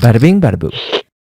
Bada bing, bada boo.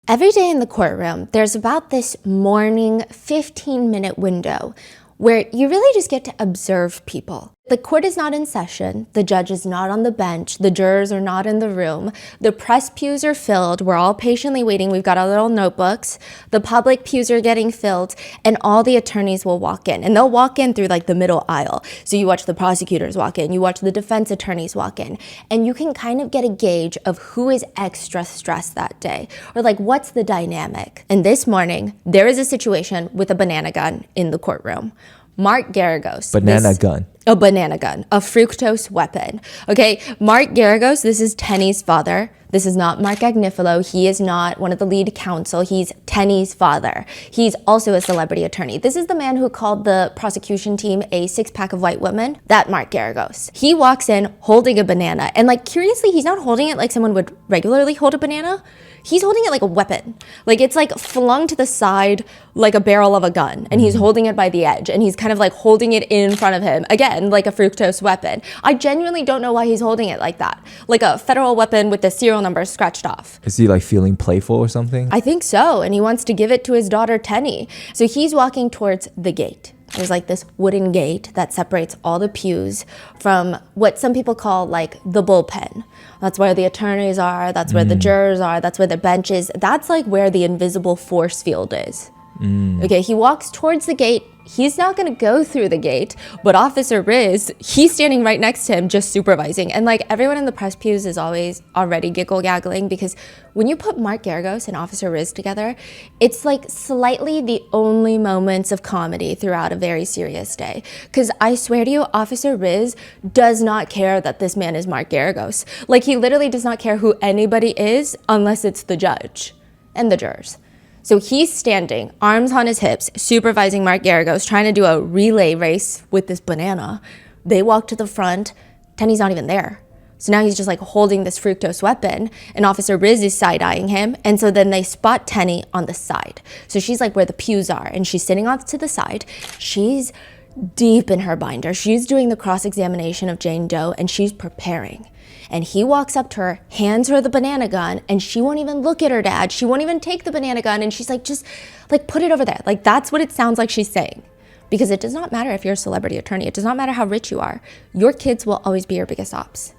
Every day in the courtroom, there's about this morning 15-minute window where you really just get to observe people. The court is not in session, the judge is not on the bench, the jurors are not in the room, the press pews are filled, we're all patiently waiting, we've got our little notebooks, the public pews are getting filled, and all the attorneys will walk in. And they'll walk in through like the middle aisle. So you watch the prosecutors walk in, you watch the defense attorneys walk in, and you can kind of get a gauge of who is extra stressed that day, or like what's the dynamic. And this morning, there is a situation with a banana gun in the courtroom. Mark Garagos. Banana gun. A banana gun, a fructose weapon. Okay, Mark Garagos, this is Tenny's father. This is not Mark Agnifilo. He is not one of the lead counsel. He's Tenny's father. He's also a celebrity attorney. This is the man who called the prosecution team a six-pack of white women. That Mark Garagos. He walks in holding a banana. And like, curiously, he's not holding it like someone would regularly hold a banana. He's holding it like a weapon. Like it's like flung to the side like a barrel of a gun. And he's holding it by the edge. And he's kind of like holding it in front of him. Again, like a fructose weapon. I genuinely don't know why he's holding it like that. Like a federal weapon with the serial number scratched off. Is he like feeling playful or something? I think so. And he wants to give it to his daughter, Tenny. So he's walking towards the gate. There's like this wooden gate that separates all the pews from what some people call like the bullpen. That's where the attorneys are. That's where the jurors are. That's where the bench is. That's like where the invisible force field is. Okay, he walks towards the gate. He's not going to go through the gate, but Officer Riz, he's standing right next to him just supervising. And like everyone in the press pews is always already giggle-gaggling because when you put Mark Garagos and Officer Riz together, it's like slightly the only moments of comedy throughout a very serious day. Because I swear to you, Officer Riz does not care that this man is Mark Garagos. Like he literally does not care who anybody is unless it's the judge and the jurors. So he's standing, arms on his hips, supervising Mark Garagos, trying to do a relay race with this banana. They walk to the front. Tenny's not even there. So now he's just like holding this fructose weapon, and Officer Riz is side-eyeing him. And so then they spot Tenny on the side. So she's like where the pews are, and she's sitting off to the side. She's deep in her binder. She's doing the cross-examination of Jane Doe, and she's preparing. And he walks up to her, hands her the banana gun, and she won't even look at her dad. She won't even take the banana gun, and she's like, just like put it over there. Like that's what it sounds like she's saying. Because it does not matter if you're a celebrity attorney. It does not matter how rich you are. Your kids will always be your biggest ops.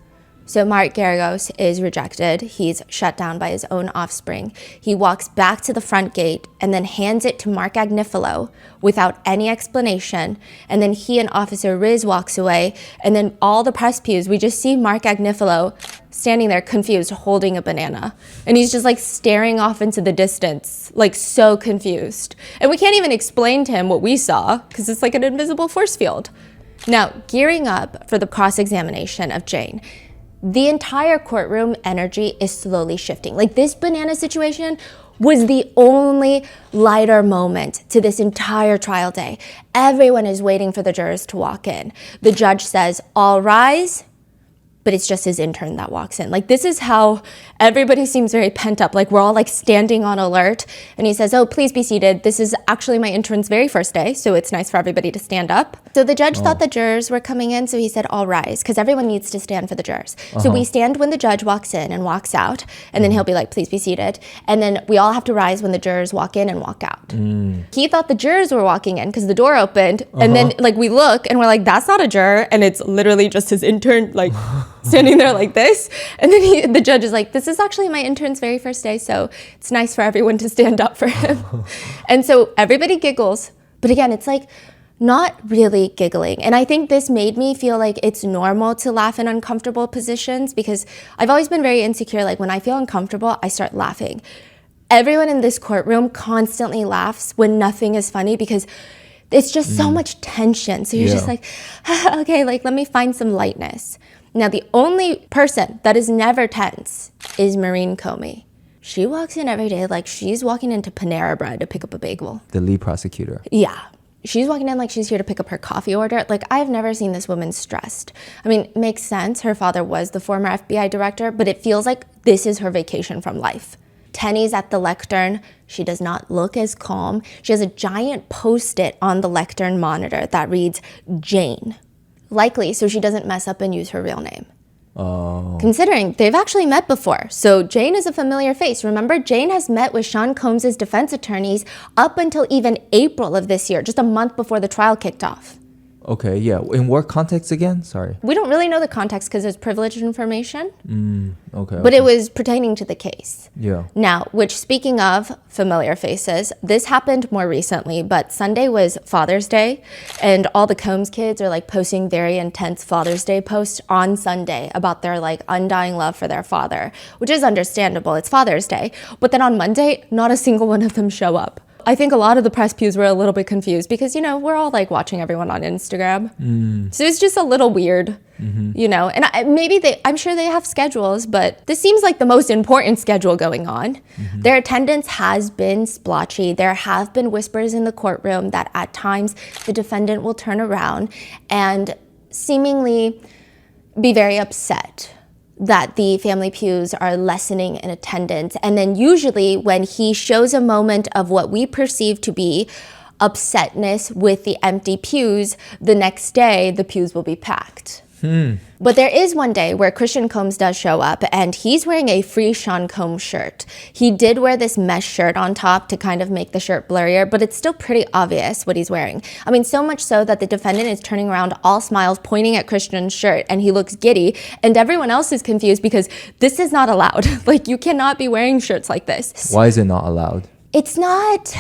So Mark Garagos is rejected. He's shut down by his own offspring. He walks back to the front gate and then hands it to Mark Agnifilo without any explanation. And then he and Officer Riz walks away. And then all the press pews, we just see Mark Agnifilo standing there confused, holding a banana. And he's just like staring off into the distance, like so confused. And we can't even explain to him what we saw because it's like an invisible force field. Now, gearing up for the cross-examination of Jane, the entire courtroom energy is slowly shifting. Like this banana situation was the only lighter moment to this entire trial day. Everyone is waiting for the jurors to walk in. The judge says, "All rise," but it's just his intern that walks in. Like this is how everybody seems very pent up. Like we're all like standing on alert. And he says, "Oh, please be seated. This is actually my intern's very first day, so it's nice for everybody to stand up." So the judge thought the jurors were coming in, so he said, "All rise," because everyone needs to stand for the jurors. So we stand when the judge walks in and walks out, and then he'll be like, "Please be seated." And then we all have to rise when the jurors walk in and walk out. He thought the jurors were walking in because the door opened, and then like we look and we're like, "That's not a juror," and it's literally just his intern like standing there like this. And then the judge is like, "This is actually my intern's very first day, so it's nice for everyone to stand up for him." And so everybody giggles, but again, it's like not really giggling. And I think this made me feel like it's normal to laugh in uncomfortable positions because I've always been very insecure. Like when I feel uncomfortable, I start laughing. Everyone in this courtroom constantly laughs when nothing is funny because it's just so much tension. So you're just like, okay, like let me find some lightness. Now, the only person that is never tense is Maureen Comey. She walks in every day like she's walking into Panera Bread to pick up a bagel. The lead prosecutor. Yeah. She's walking in like she's here to pick up her coffee order. Like, I've never seen this woman stressed. I mean, it makes sense. Her father was the former FBI director, but it feels like this is her vacation from life. Tenny's at the lectern. She does not look as calm. She has a giant Post-it on the lectern monitor that reads Jane. Likely so she doesn't mess up and use her real name. Considering they've actually met before. So Jane is a familiar face. Remember, Jane has met with Sean Combs' defense attorneys up until even April of this year, just a month before the trial kicked off. Okay, yeah. In what context again? Sorry. We don't really know the context because it's privileged information, Okay. but it was pertaining to the case. Yeah. Now, which speaking of familiar faces, this happened more recently, but Sunday was Father's Day, and all the Combs kids are like posting very intense Father's Day posts on Sunday about their like undying love for their father, which is understandable. It's Father's Day. But then on Monday, not a single one of them show up. I think a lot of the press pews were a little bit confused because, you know, we're all like watching everyone on Instagram. So it's just a little weird, you know, and I'm sure they have schedules, but this seems like the most important schedule going on. Their attendance has been splotchy. There have been whispers in the courtroom that at times the defendant will turn around and seemingly be very upset that the family pews are lessening in attendance. And then usually when he shows a moment of what we perceive to be upsetness with the empty pews, the next day the pews will be packed. But there is one day where Christian Combs does show up and he's wearing a Free Sean Combs shirt. He did wear this mesh shirt on top to kind of make the shirt blurrier, but it's still pretty obvious what he's wearing. I mean, so much so that the defendant is turning around all smiles, pointing at Christian's shirt, and he looks giddy, and everyone else is confused because this is not allowed. Like, you cannot be wearing shirts like this. Why is it not allowed? It's not...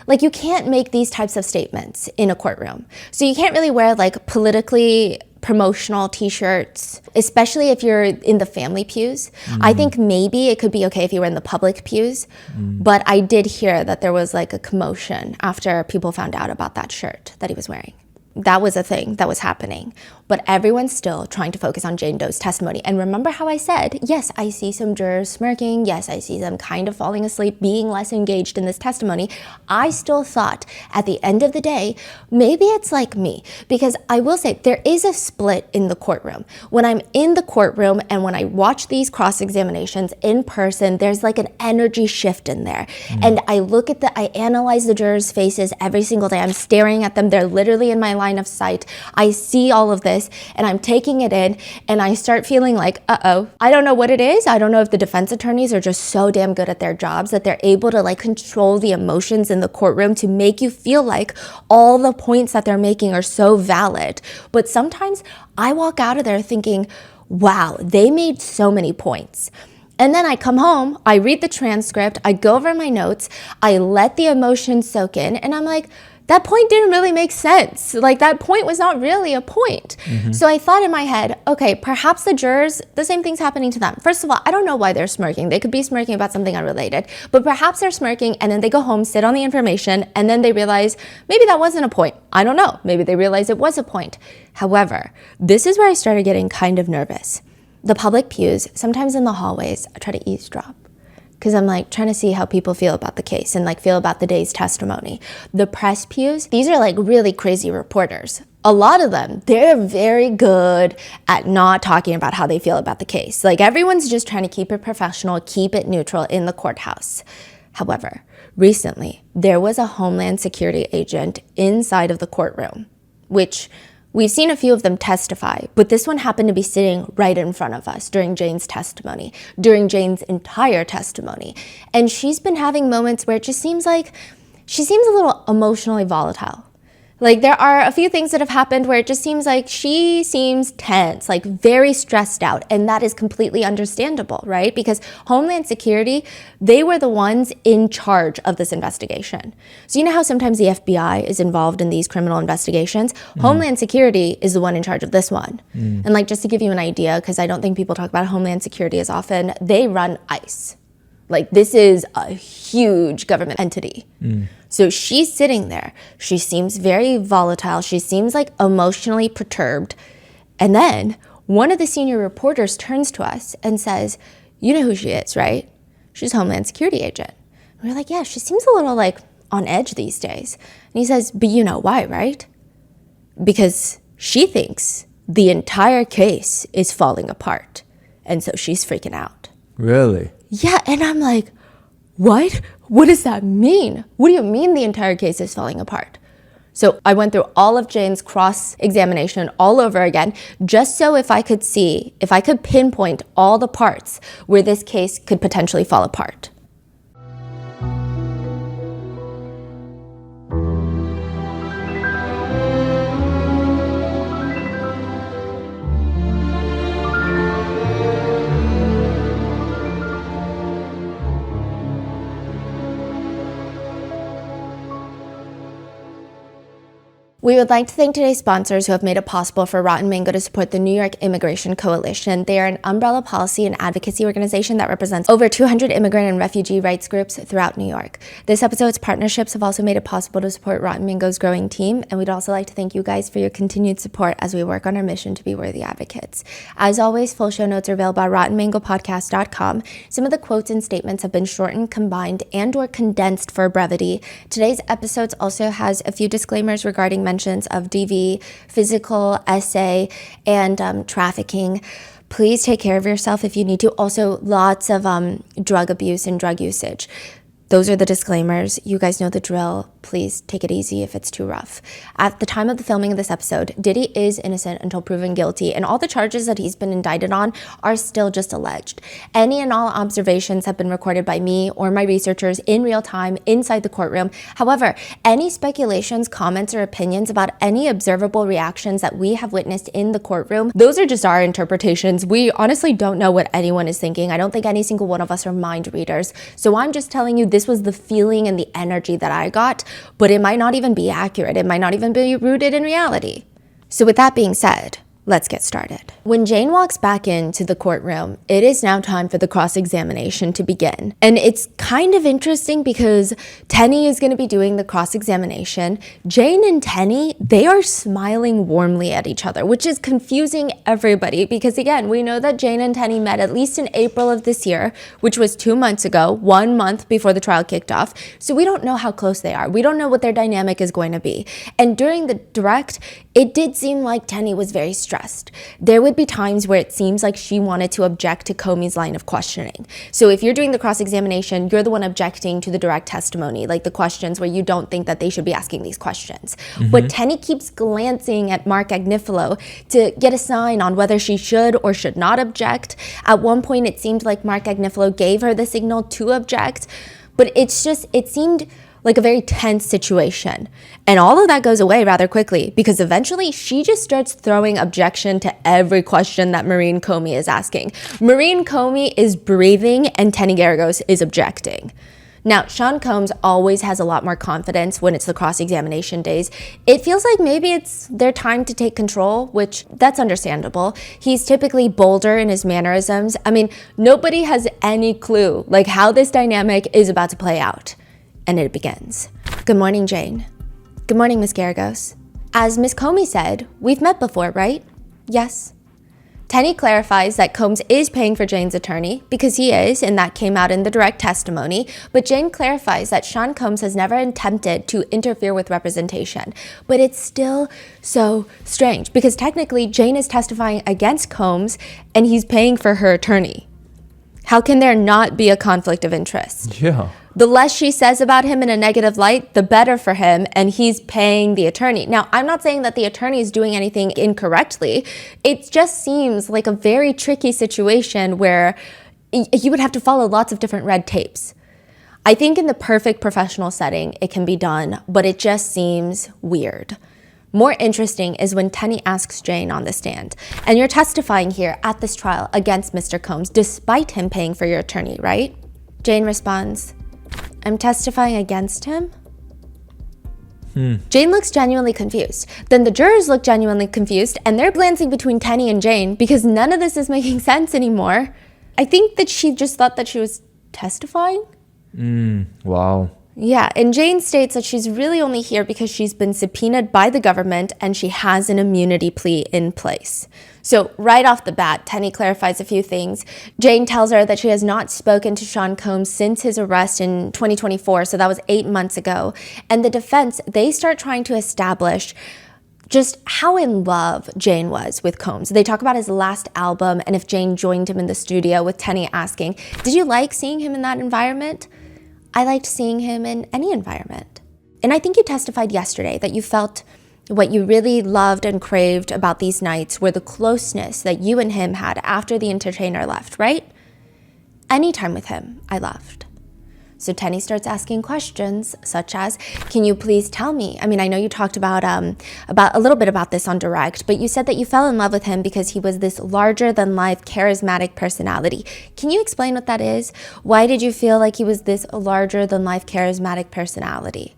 Like, you can't make these types of statements in a courtroom. So you can't really wear like politically promotional t-shirts, especially if you're in the family pews. I think maybe it could be okay if you were in the public pews, but I did hear that there was like a commotion after people found out about that shirt that he was wearing. That was a thing that was happening. But everyone's still trying to focus on Jane Doe's testimony. And remember how I said, yes, I see some jurors smirking. Yes, I see them kind of falling asleep, being less engaged in this testimony. I still thought at the end of the day, maybe it's like me. Because I will say there is a split in the courtroom. When I'm in the courtroom and when I watch these cross-examinations in person, there's like an energy shift in there. And I analyze the jurors' faces every single day. I'm staring at them. They're literally in my line of sight. I see all of this and I'm taking it in and I start feeling like, I don't know what it is. I don't know if the defense attorneys are just so damn good at their jobs that they're able to like control the emotions in the courtroom to make you feel like all the points that they're making are so valid. But sometimes I walk out of there thinking, wow, they made so many points. And then I come home, I read the transcript, I go over my notes, I let the emotions soak in, and I'm like, that point didn't really make sense. Like, that point was not really a point. So I thought in my head, okay, perhaps the jurors, the same thing's happening to them. First of all, I don't know why they're smirking. They could be smirking about something unrelated, but perhaps they're smirking and then they go home, sit on the information, and then they realize maybe that wasn't a point. I don't know. Maybe they realize it was a point. However, this is where I started getting kind of nervous. The public pews, sometimes in the hallways, I try to eavesdrop, because I'm like trying to see how people feel about the case and like feel about the day's testimony. The press pews, these are like really crazy reporters. A lot of them, they're very good at not talking about how they feel about the case. Like, everyone's just trying to keep it professional, keep it neutral in the courthouse. However, recently, there was a Homeland Security agent inside of the courtroom, which we've seen a few of them testify, but this one happened to be sitting right in front of us during Jane's testimony, during Jane's entire testimony. And she's been having moments where it just seems like she seems a little emotionally volatile. Like, there are a few things that have happened where it just seems like she seems tense, like very stressed out. And that is completely understandable, right? Because Homeland Security, they were the ones in charge of this investigation. So you know how sometimes the FBI is involved in these criminal investigations? Homeland Security is the one in charge of this one. And like, just to give you an idea, because I don't think people talk about Homeland Security as often, they run ICE. Like, this is a huge government entity. So she's sitting there. She seems very volatile. She seems like emotionally perturbed. And then one of the senior reporters turns to us and says, you know who she is, right? She's a Homeland Security agent. And we're like, yeah, she seems a little like on edge these days. And he says, but you know why, right? Because she thinks the entire case is falling apart. And so she's freaking out. Really? Yeah, and I'm like, what? What does that mean? What do you mean the entire case is falling apart? So I went through all of Jane's cross-examination all over again, just so if I could pinpoint all the parts where this case could potentially fall apart. We would like to thank today's sponsors who have made it possible for Rotten Mango to support the New York Immigration Coalition. They are an umbrella policy and advocacy organization that represents over 200 immigrant and refugee rights groups throughout New York. This episode's partnerships have also made it possible to support Rotten Mango's growing team, and we'd also like to thank you guys for your continued support as we work on our mission to be worthy advocates. As always, full show notes are available at rottenmangopodcast.com. Some of the quotes and statements have been shortened, combined, and or condensed for brevity. Today's episodes also has a few disclaimers regarding mentions of DV, physical, essay, and trafficking. Please take care of yourself if you need to. Also, lots of drug abuse and drug usage. Those are the disclaimers. You guys know the drill. Please take it easy if it's too rough. At the time of the filming of this episode, Diddy is innocent until proven guilty, and all the charges that he's been indicted on are still just alleged. Any and all observations have been recorded by me or my researchers in real time inside the courtroom. However, any speculations, comments, or opinions about any observable reactions that we have witnessed in the courtroom, those are just our interpretations. We honestly don't know what anyone is thinking. I don't think any single one of us are mind readers. So I'm just telling you this was the feeling and the energy that I got, but it might not even be accurate. It might not even be rooted in reality. So with that being said, let's get started. When Jane walks back into the courtroom, it is now time for the cross-examination to begin. And it's kind of interesting because Tenny is going to be doing the cross-examination. Jane and Tenny, they are smiling warmly at each other, which is confusing everybody because, again, we know that Jane and Tenny met at least in April of this year, which was 2 months ago, 1 month before the trial kicked off. So we don't know how close they are. We don't know what their dynamic is going to be. And during the direct, it did seem like Tenny was very stressed. There would be times where it seems like she wanted to object to Comey's line of questioning. So if you're doing the cross-examination, you're the one objecting to the direct testimony, like the questions where you don't think that they should be asking these questions. But Tenny keeps glancing at Mark Agnifilo to get a sign on whether she should or should not object. At one point, it seemed like Mark Agnifilo gave her the signal to object, but it seemed like a very tense situation. And all of that goes away rather quickly because eventually she just starts throwing objection to every question that Maureen Comey is asking. Maureen Comey is breathing and Tenny Garagos is objecting. Now, Sean Combs always has a lot more confidence when it's the cross-examination days. It feels like maybe it's their time to take control, which that's understandable. He's typically bolder in his mannerisms. I mean, nobody has any clue like how this dynamic is about to play out. And it begins. Good morning, Jane. Good morning, Miss Garagos. As Miss Comey said, we've met before, right? Yes. Tenny clarifies that Combs is paying for Jane's attorney because he is, and that came out in the direct testimony. But Jane clarifies that Sean Combs has never attempted to interfere with representation. But it's still so strange because technically Jane is testifying against Combs and he's paying for her attorney. How can there not be a conflict of interest? Yeah. The less she says about him in a negative light, the better for him, and he's paying the attorney. Now, I'm not saying that the attorney is doing anything incorrectly. It just seems like a very tricky situation where you would have to follow lots of different red tapes. I think in the perfect professional setting, it can be done, but it just seems weird. More interesting is when Tenny asks Jane on the stand, and you're testifying here at this trial against Mr. Combs, despite him paying for your attorney, right? Jane responds, I'm testifying against him? Jane looks genuinely confused. Then the jurors look genuinely confused, and they're glancing between Tenny and Jane because none of this is making sense anymore. I think that she just thought that she was testifying. Wow. Yeah, and Jane states that she's really only here because she's been subpoenaed by the government and she has an immunity plea in place. So right off the bat, Tenny clarifies a few things. Jane tells her that she has not spoken to Sean Combs since his arrest in 2024, so that was 8 months ago. And the defense, they start trying to establish just how in love Jane was with Combs. They talk about his last album and if Jane joined him in the studio, with Tenny asking, did you like seeing him in that environment? I liked seeing him in any environment. And I think you testified yesterday that you felt what you really loved and craved about these nights were the closeness that you and him had after the entertainer left, right? Any time with him, I loved. So Tenny starts asking questions such as, can you please tell me? I mean, I know you talked about a little bit about this on Direct, but you said that you fell in love with him because he was this larger than life, charismatic personality. Can you explain what that is? Why did you feel like he was this larger than life, charismatic personality?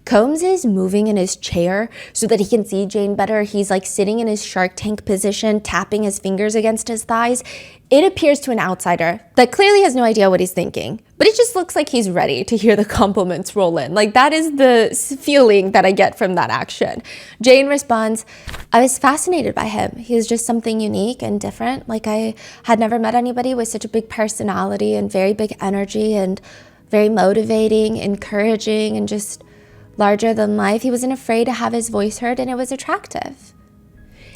Combs is moving in his chair so that he can see Jane better. He's like sitting in his Shark Tank position, tapping his fingers against his thighs. It appears to an outsider that clearly has no idea what he's thinking, but it just looks like he's ready to hear the compliments roll in. Like, that is the feeling that I get from that action. Jane responds, I was fascinated by him. He was just something unique and different. Like, I had never met anybody with such a big personality and very big energy and very motivating, encouraging, and just larger than life. He wasn't afraid to have his voice heard, and it was attractive.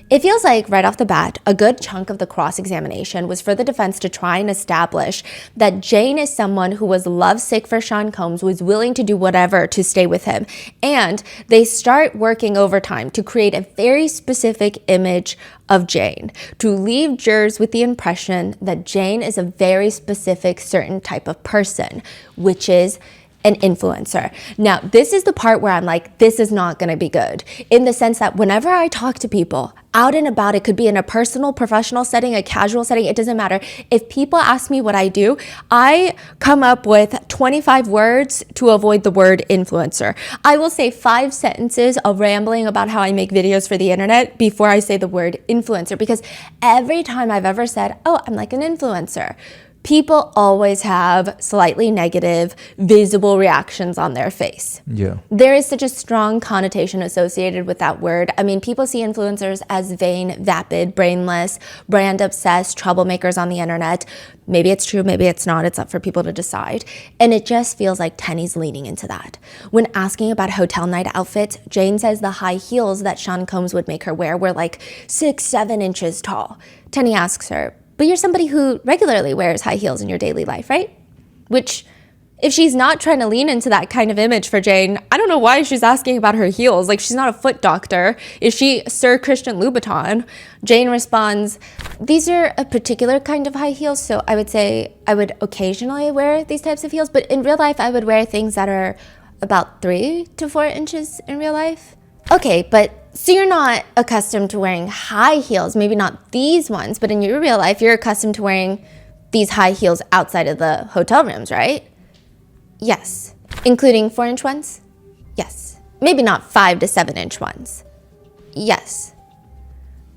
It feels like right off the bat, a good chunk of the cross-examination was for the defense to try and establish that Jane is someone who was lovesick for Sean Combs, was willing to do whatever to stay with him. And they start working overtime to create a very specific image of Jane, to leave jurors with the impression that Jane is a very specific, certain type of person, which is an influencer. Now, this is the part where I'm like, this is not going to be good, in the sense that whenever I talk to people out and about, it could be in a personal, professional setting, a casual setting, it doesn't matter. If people ask me what I do, I come up with 25 words to avoid the word influencer. I will say 5 sentences of rambling about how I make videos for the internet before I say the word influencer, because every time I've ever said, oh, I'm like an influencer, people always have slightly negative, visible reactions on their face. Yeah. There is such a strong connotation associated with that word. I mean, people see influencers as vain, vapid, brainless, brand obsessed, troublemakers on the internet. Maybe it's true, maybe it's not. It's up for people to decide. And it just feels like Tenny's leaning into that. When asking about hotel night outfits, Jane says the high heels that Sean Combs would make her wear were like 6-7 inches tall. Tenny asks her, but you're somebody who regularly wears high heels in your daily life, right? Which, if she's not trying to lean into that kind of image for Jane, I don't know why she's asking about her heels. Like, she's not a foot doctor. Is she Sir Christian Louboutin? Jane responds, these are a particular kind of high heels, so I would say I would occasionally wear these types of heels, but in real life, I would wear things that are about 3 to 4 inches in real life. Okay, but so you're not accustomed to wearing high heels, maybe not these ones, but in your real life, you're accustomed to wearing these high heels outside of the hotel rooms, right? Yes. Including 4-inch ones? Yes. Maybe not 5 to 7-inch ones? Yes.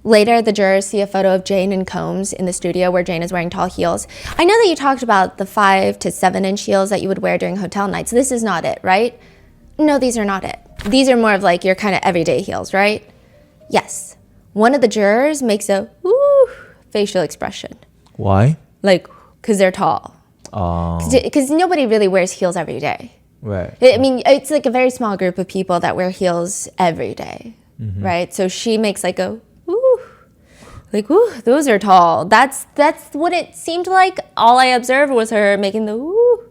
Later, the jurors see a photo of Jane and Combs in the studio where Jane is wearing tall heels. I know that you talked about the 5 to 7-inch heels that you would wear during hotel nights. This is not it, right? No, these are not it. These are more of like your kind of everyday heels, right? Yes. One of the jurors makes a woo facial expression. Why? Like, because they're tall. Because nobody really wears heels every day. Right. I mean, it's like a very small group of people that wear heels every day, right? So she makes like a woo, like, woo, those are tall. That's what it seemed like. All I observed was her making the woo,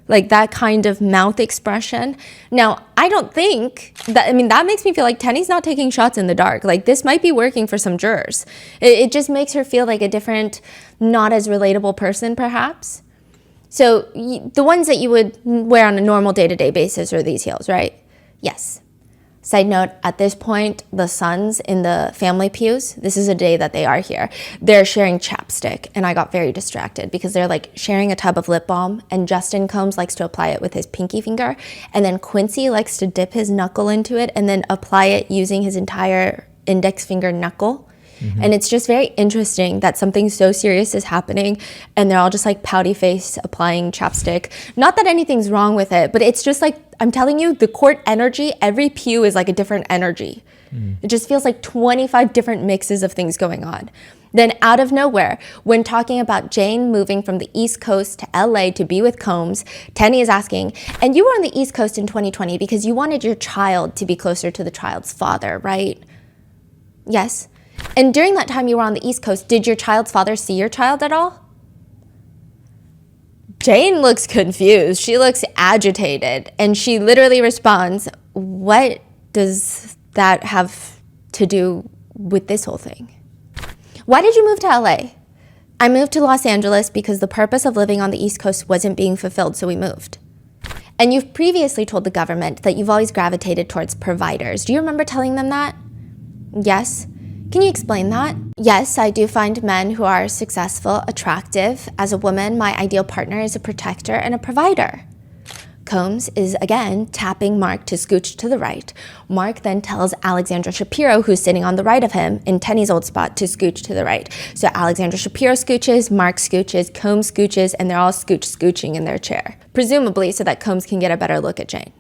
like that kind of mouth expression. Now, I don't think that, I mean, that makes me feel like Tenny's not taking shots in the dark. Like, this might be working for some jurors. It just makes her feel like a different, not as relatable person, perhaps. So the ones that you would wear on a normal day-to-day basis are these heels, right? Yes. Side note, at this point, the sons in the family pews, this is a day that they are here, they're sharing chapstick, and I got very distracted because they're like sharing a tub of lip balm, and Justin Combs likes to apply it with his pinky finger, and then Quincy likes to dip his knuckle into it and then apply it using his entire index finger knuckle. And it's just very interesting that something so serious is happening and they're all just like pouty face applying chapstick. Not that anything's wrong with it, but it's just like, I'm telling you, the court energy, every pew is like a different energy. It just feels like 25 different mixes of things going on. Then out of nowhere, when talking about Jane moving from the East Coast to LA to be with Combs, Tenny is asking, and you were on the East Coast in 2020 because you wanted your child to be closer to the child's father, right? Yes. And during that time you were on the East Coast, did your child's father see your child at all? Jane looks confused. She looks agitated. And she literally responds, what does that have to do with this whole thing? Why did you move to LA? I moved to Los Angeles because the purpose of living on the East Coast wasn't being fulfilled, so we moved. And you've previously told the government that you've always gravitated towards providers. Do you remember telling them that? Yes. Can you explain that? Yes, I do find men who are successful attractive. As a woman, my ideal partner is a protector and a provider. Combs is again tapping Mark to scooch to the right. Mark then tells Alexandra Shapiro, who's sitting on the right of him in Tenny's old spot, to scooch to the right. So Alexandra Shapiro scooches, Mark scooches, Combs scooches, and they're all scooching in their chair, presumably so that Combs can get a better look at Jane.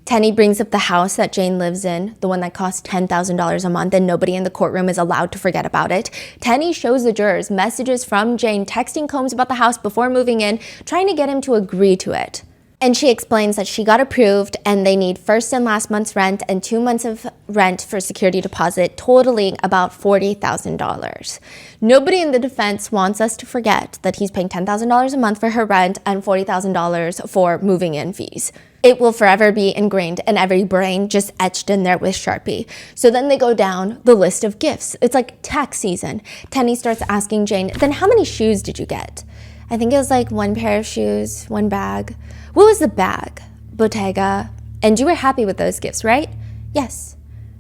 Tenny brings up the house that Jane lives in, the one that costs $10,000 a month, and nobody in the courtroom is allowed to forget about it. Tenny shows the jurors messages from Jane texting Combs about the house before moving in, trying to get him to agree to it. And she explains that she got approved and they need first and last month's rent and 2 months of rent for security deposit, totaling about $40,000. Nobody in the defense wants us to forget that he's paying $10,000 a month for her rent and $40,000 for moving in fees. It will forever be ingrained in every brain, just etched in there with Sharpie. So then they go down the list of gifts. It's like tax season. Tenny starts asking Jane, then how many shoes did you get? I think it was like 1 pair of shoes, 1 bag. What was the bag? Bottega. And you were happy with those gifts, right? Yes.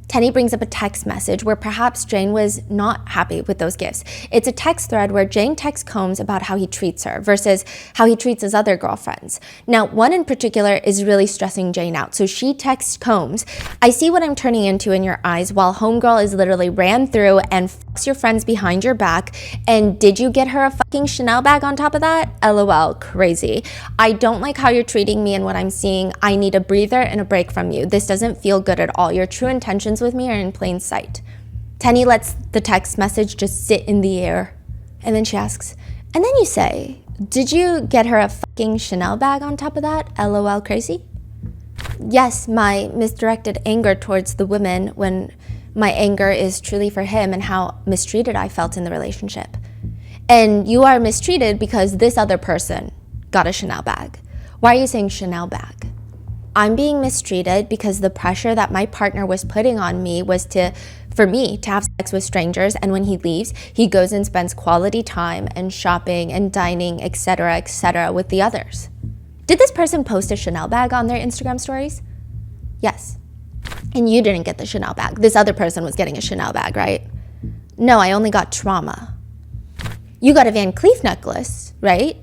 Tenny brings up a text message where perhaps Jane was not happy with those gifts. It's a text thread where Jane texts Combs about how he treats her versus how he treats his other girlfriends. Now, one in particular is really stressing Jane out. So she texts Combs, I see what I'm turning into in your eyes while homegirl is literally ran through and fucks your friends behind your back. And did you get her a fucking Chanel bag on top of that? LOL, crazy. I don't like how you're treating me and what I'm seeing. I need a breather and a break from you. This doesn't feel good at all. Your true intentions with me are in plain sight. Tenny lets the text message just sit in the air. And then she asks, and then you say, did you get her a fucking Chanel bag on top of that? LOL, crazy? Yes, my misdirected anger towards the women when my anger is truly for him and how mistreated I felt in the relationship. And you are mistreated because this other person got a Chanel bag. Why are you saying Chanel bag? I'm being mistreated because the pressure that my partner was putting on me was for me to have sex with strangers, and when he leaves, he goes and spends quality time and shopping and dining, etc., with the others. Did this person post a Chanel bag on their Instagram stories? Yes. And you didn't get the Chanel bag. This other person was getting a Chanel bag, right? No, I only got trauma. You got a Van Cleef necklace, right?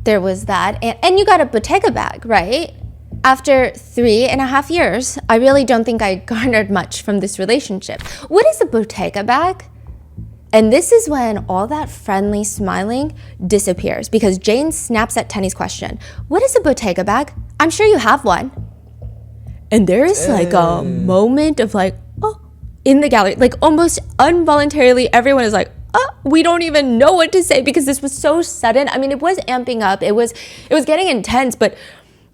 There was that. And you got a Bottega bag, right? After 3.5 years, I really don't think I garnered much from this relationship. What is a Bottega bag? And this is when all that friendly smiling disappears because Jane snaps at Tenny's question. What is a Bottega bag? I'm sure you have one. And there is like a moment of like, oh, in the gallery, like almost involuntarily, everyone is like, oh, we don't even know what to say because this was so sudden. I mean, it was amping up. It was getting intense, but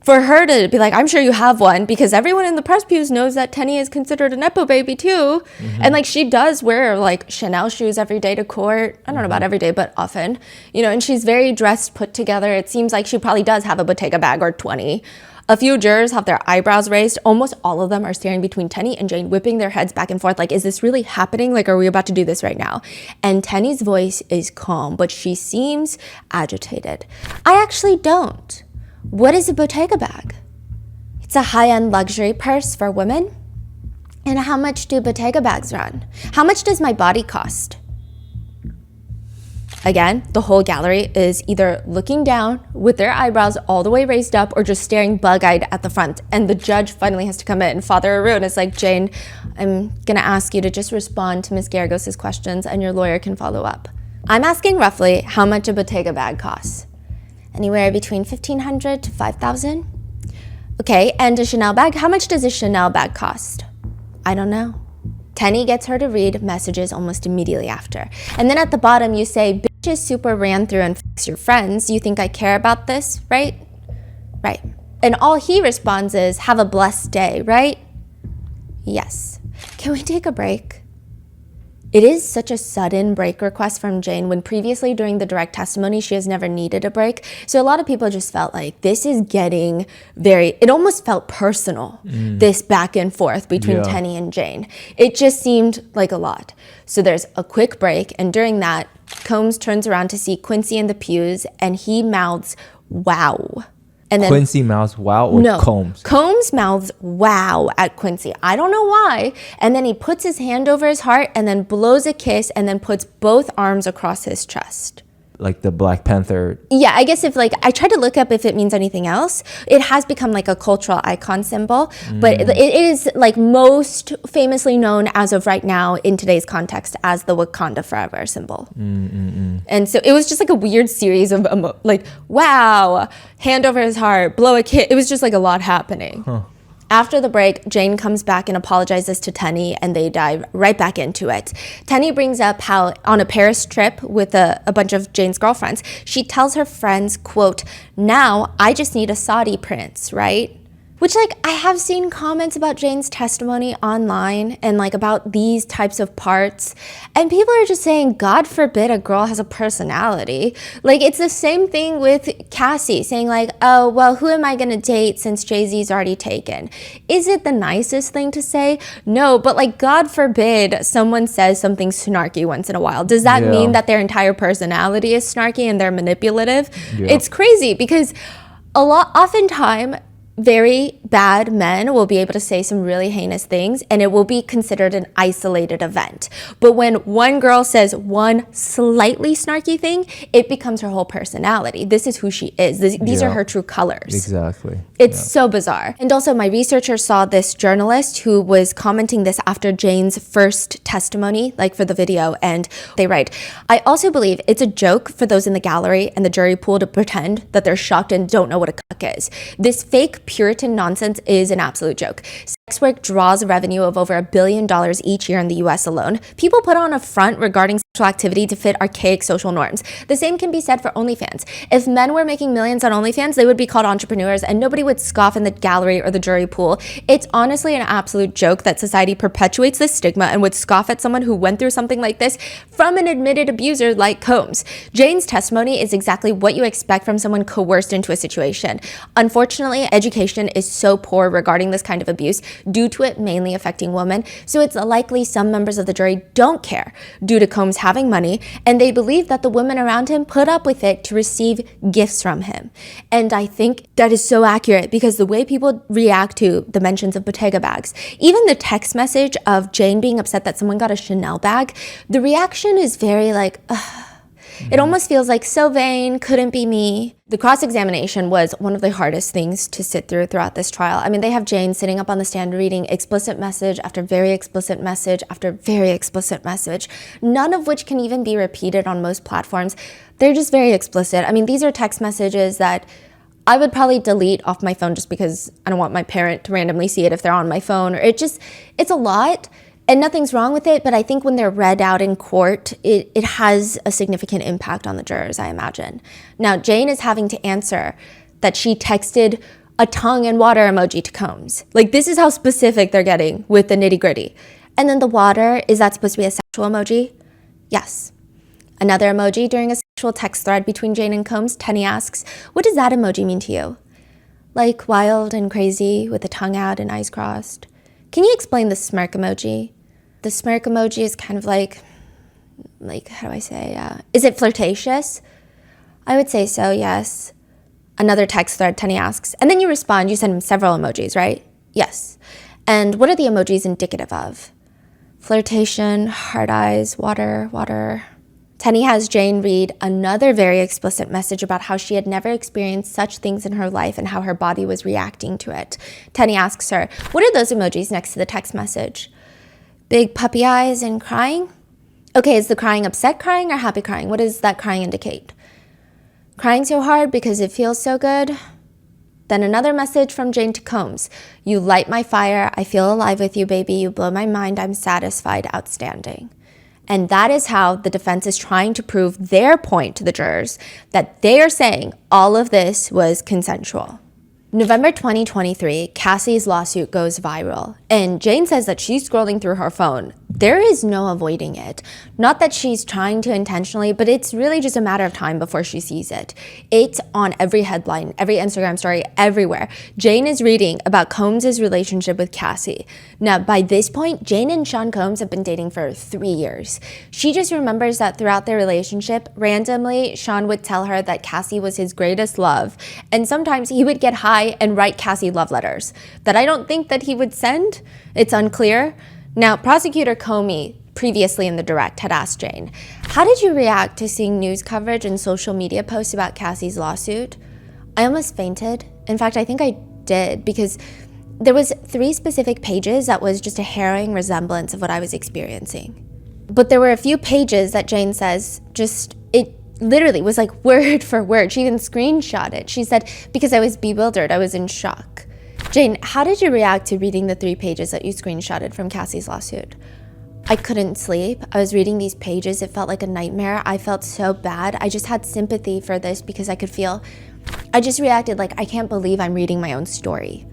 for her to be like, I'm sure you have one, because everyone in the press pews knows that Tenny is considered a Nepo baby too. Mm-hmm. And like she does wear like Chanel shoes every day to court. I don't know about every day, but often, and she's very dressed, put together. It seems like she probably does have a Bottega bag or 20. A few jurors have their eyebrows raised. Almost all of them are staring between Tenny and Jane, whipping their heads back and forth. Like, is this really happening? Like, are we about to do this right now? And Tenny's voice is calm, but she seems agitated. I actually don't. What is a Bottega bag? It's a high-end luxury purse for women. And how much do Bottega bags run? How much does my body cost? Again, the whole gallery is either looking down with their eyebrows all the way raised up or just staring bug-eyed at the front. And the judge finally has to come in. Father Arun is like, Jane, I'm going to ask you to just respond to Ms. Garagos' questions and your lawyer can follow up. I'm asking roughly how much a Bottega bag costs. Anywhere between $1,500 to $5,000. Okay, and a Chanel bag? How much does a Chanel bag cost? I don't know. Tenny gets her to read messages almost immediately after. And then at the bottom you say, bitch is super ran through and fucks your friends. You think I care about this, right? Right. And all he responds is, have a blessed day, right? Yes. Can we take a break? It is such a sudden break request from Jane when previously during the direct testimony, she has never needed a break. So a lot of people just felt like this is getting it almost felt personal, this back and forth between Tenny and Jane. It just seemed like a lot. So there's a quick break, and during that, Combs turns around to see Quincy in the pews, and he mouths, "Wow." And then Quincy mouths wow or no, Combs? Combs mouths "wow" at Quincy. I don't know why. And then he puts his hand over his heart and then blows a kiss and then puts both arms across his chest. Like the Black Panther. Yeah, I guess if I tried to look up if it means anything else. It has become like a cultural icon symbol, but it is like most famously known as of right now in today's context as the Wakanda Forever symbol. And so it was just like a weird series of wow, hand over his heart, blow a kiss. It was just like a lot happening. After the break, Jane comes back and apologizes to Tenny, and they dive right back into it. Tenny brings up how on a Paris trip with a bunch of Jane's girlfriends, she tells her friends, quote, "Now I just need a Saudi prince, right?" Which, I have seen comments about Jane's testimony online and, about these types of parts. And people are just saying, God forbid a girl has a personality. It's the same thing with Cassie saying, oh, well, who am I going to date since Jay-Z's already taken? Is it the nicest thing to say? No, but, God forbid someone says something snarky once in a while. Does that mean that their entire personality is snarky and they're manipulative? Yeah. It's crazy because oftentimes, very bad men will be able to say some really heinous things and it will be considered an isolated event. But when one girl says one slightly snarky thing, it becomes her whole personality. This is who she is. These are her true colors. Exactly. It's so bizarre. And also my researcher saw this journalist who was commenting this after Jane's first testimony, for the video, and they write, "I also believe it's a joke for those in the gallery and the jury pool to pretend that they're shocked and don't know what a cuck is. This fake Puritan nonsense is an absolute joke. Sex work draws a revenue of over $1 billion each year in the US alone. People put on a front regarding sexual activity to fit archaic social norms. The same can be said for OnlyFans. If men were making millions on OnlyFans, they would be called entrepreneurs and nobody would scoff in the gallery or the jury pool. It's honestly an absolute joke that society perpetuates this stigma and would scoff at someone who went through something like this from an admitted abuser like Combs. Jane's testimony is exactly what you expect from someone coerced into a situation. Unfortunately, education is so poor regarding this kind of abuse due to it mainly affecting women, so it's likely some members of the jury don't care due to Combs having money, and they believe that the women around him put up with it to receive gifts from him. And I think that is so accurate because the way people react to the mentions of Bottega bags, even the text message of Jane being upset that someone got a Chanel bag, the reaction is very it almost feels like so vain, couldn't be me. The cross-examination was one of the hardest things to sit throughout this trial. I mean, they have Jane sitting up on the stand reading explicit message after very explicit message after very explicit message, none of which can even be repeated on most platforms. They're just very explicit. I mean, these are text messages that I would probably delete off my phone just because I don't want my parent to randomly see it if they're on my phone. Or it's a lot. And nothing's wrong with it, but I think when they're read out in court, it has a significant impact on the jurors, I imagine. Now, Jane is having to answer that she texted a tongue and water emoji to Combs. This is how specific they're getting with the nitty-gritty. And then the water, is that supposed to be a sexual emoji? Yes. Another emoji during a sexual text thread between Jane and Combs, Tenny asks, "What does that emoji mean to you?" Wild and crazy with the tongue out and eyes crossed. "Can you explain the smirk emoji?" The smirk emoji is kind of how do I say, is it flirtatious? I would say so, yes. Another text thread, Tenny asks, and then you respond, you send him several emojis, right? Yes. And what are the emojis indicative of? Flirtation, heart eyes, water. Tenny has Jane read another very explicit message about how she had never experienced such things in her life and how her body was reacting to it. Tenny asks her, what are those emojis next to the text message? Big puppy eyes and crying? Okay, is the crying upset crying or happy crying? What does that crying indicate? Crying so hard because it feels so good? Then another message from Jane to Combs. You light my fire. I feel alive with you, baby. You blow my mind. I'm satisfied. Outstanding. And that is how the defense is trying to prove their point to the jurors, that they are saying all of this was consensual. November 2023, Cassie's lawsuit goes viral, and Jane says that she's scrolling through her phone There is no avoiding it. Not that she's trying to intentionally, but it's really just a matter of time before she sees it. It's on every headline, every Instagram story, everywhere. Jane is reading about Combs' relationship with Cassie. Now, by this point, Jane and Sean Combs have been dating for 3 years. She just remembers that throughout their relationship, randomly, Sean would tell her that Cassie was his greatest love. And sometimes he would get high and write Cassie love letters that I don't think that he would send. It's unclear. Now, prosecutor Comey, previously in the direct, had asked Jane, how did you react to seeing news coverage and social media posts about Cassie's lawsuit? I almost fainted. In fact, I think I did, because there was 3 specific pages that was just a harrowing resemblance of what I was experiencing. But there were a few pages that Jane says it literally was like word for word. She even screenshot it. She said, because I was bewildered, I was in shock. Jane, how did you react to reading the 3 pages that you screenshotted from Cassie's lawsuit? I couldn't sleep. I was reading these pages. It felt like a nightmare. I felt so bad. I just had sympathy for this because I just reacted like, I can't believe I'm reading my own story.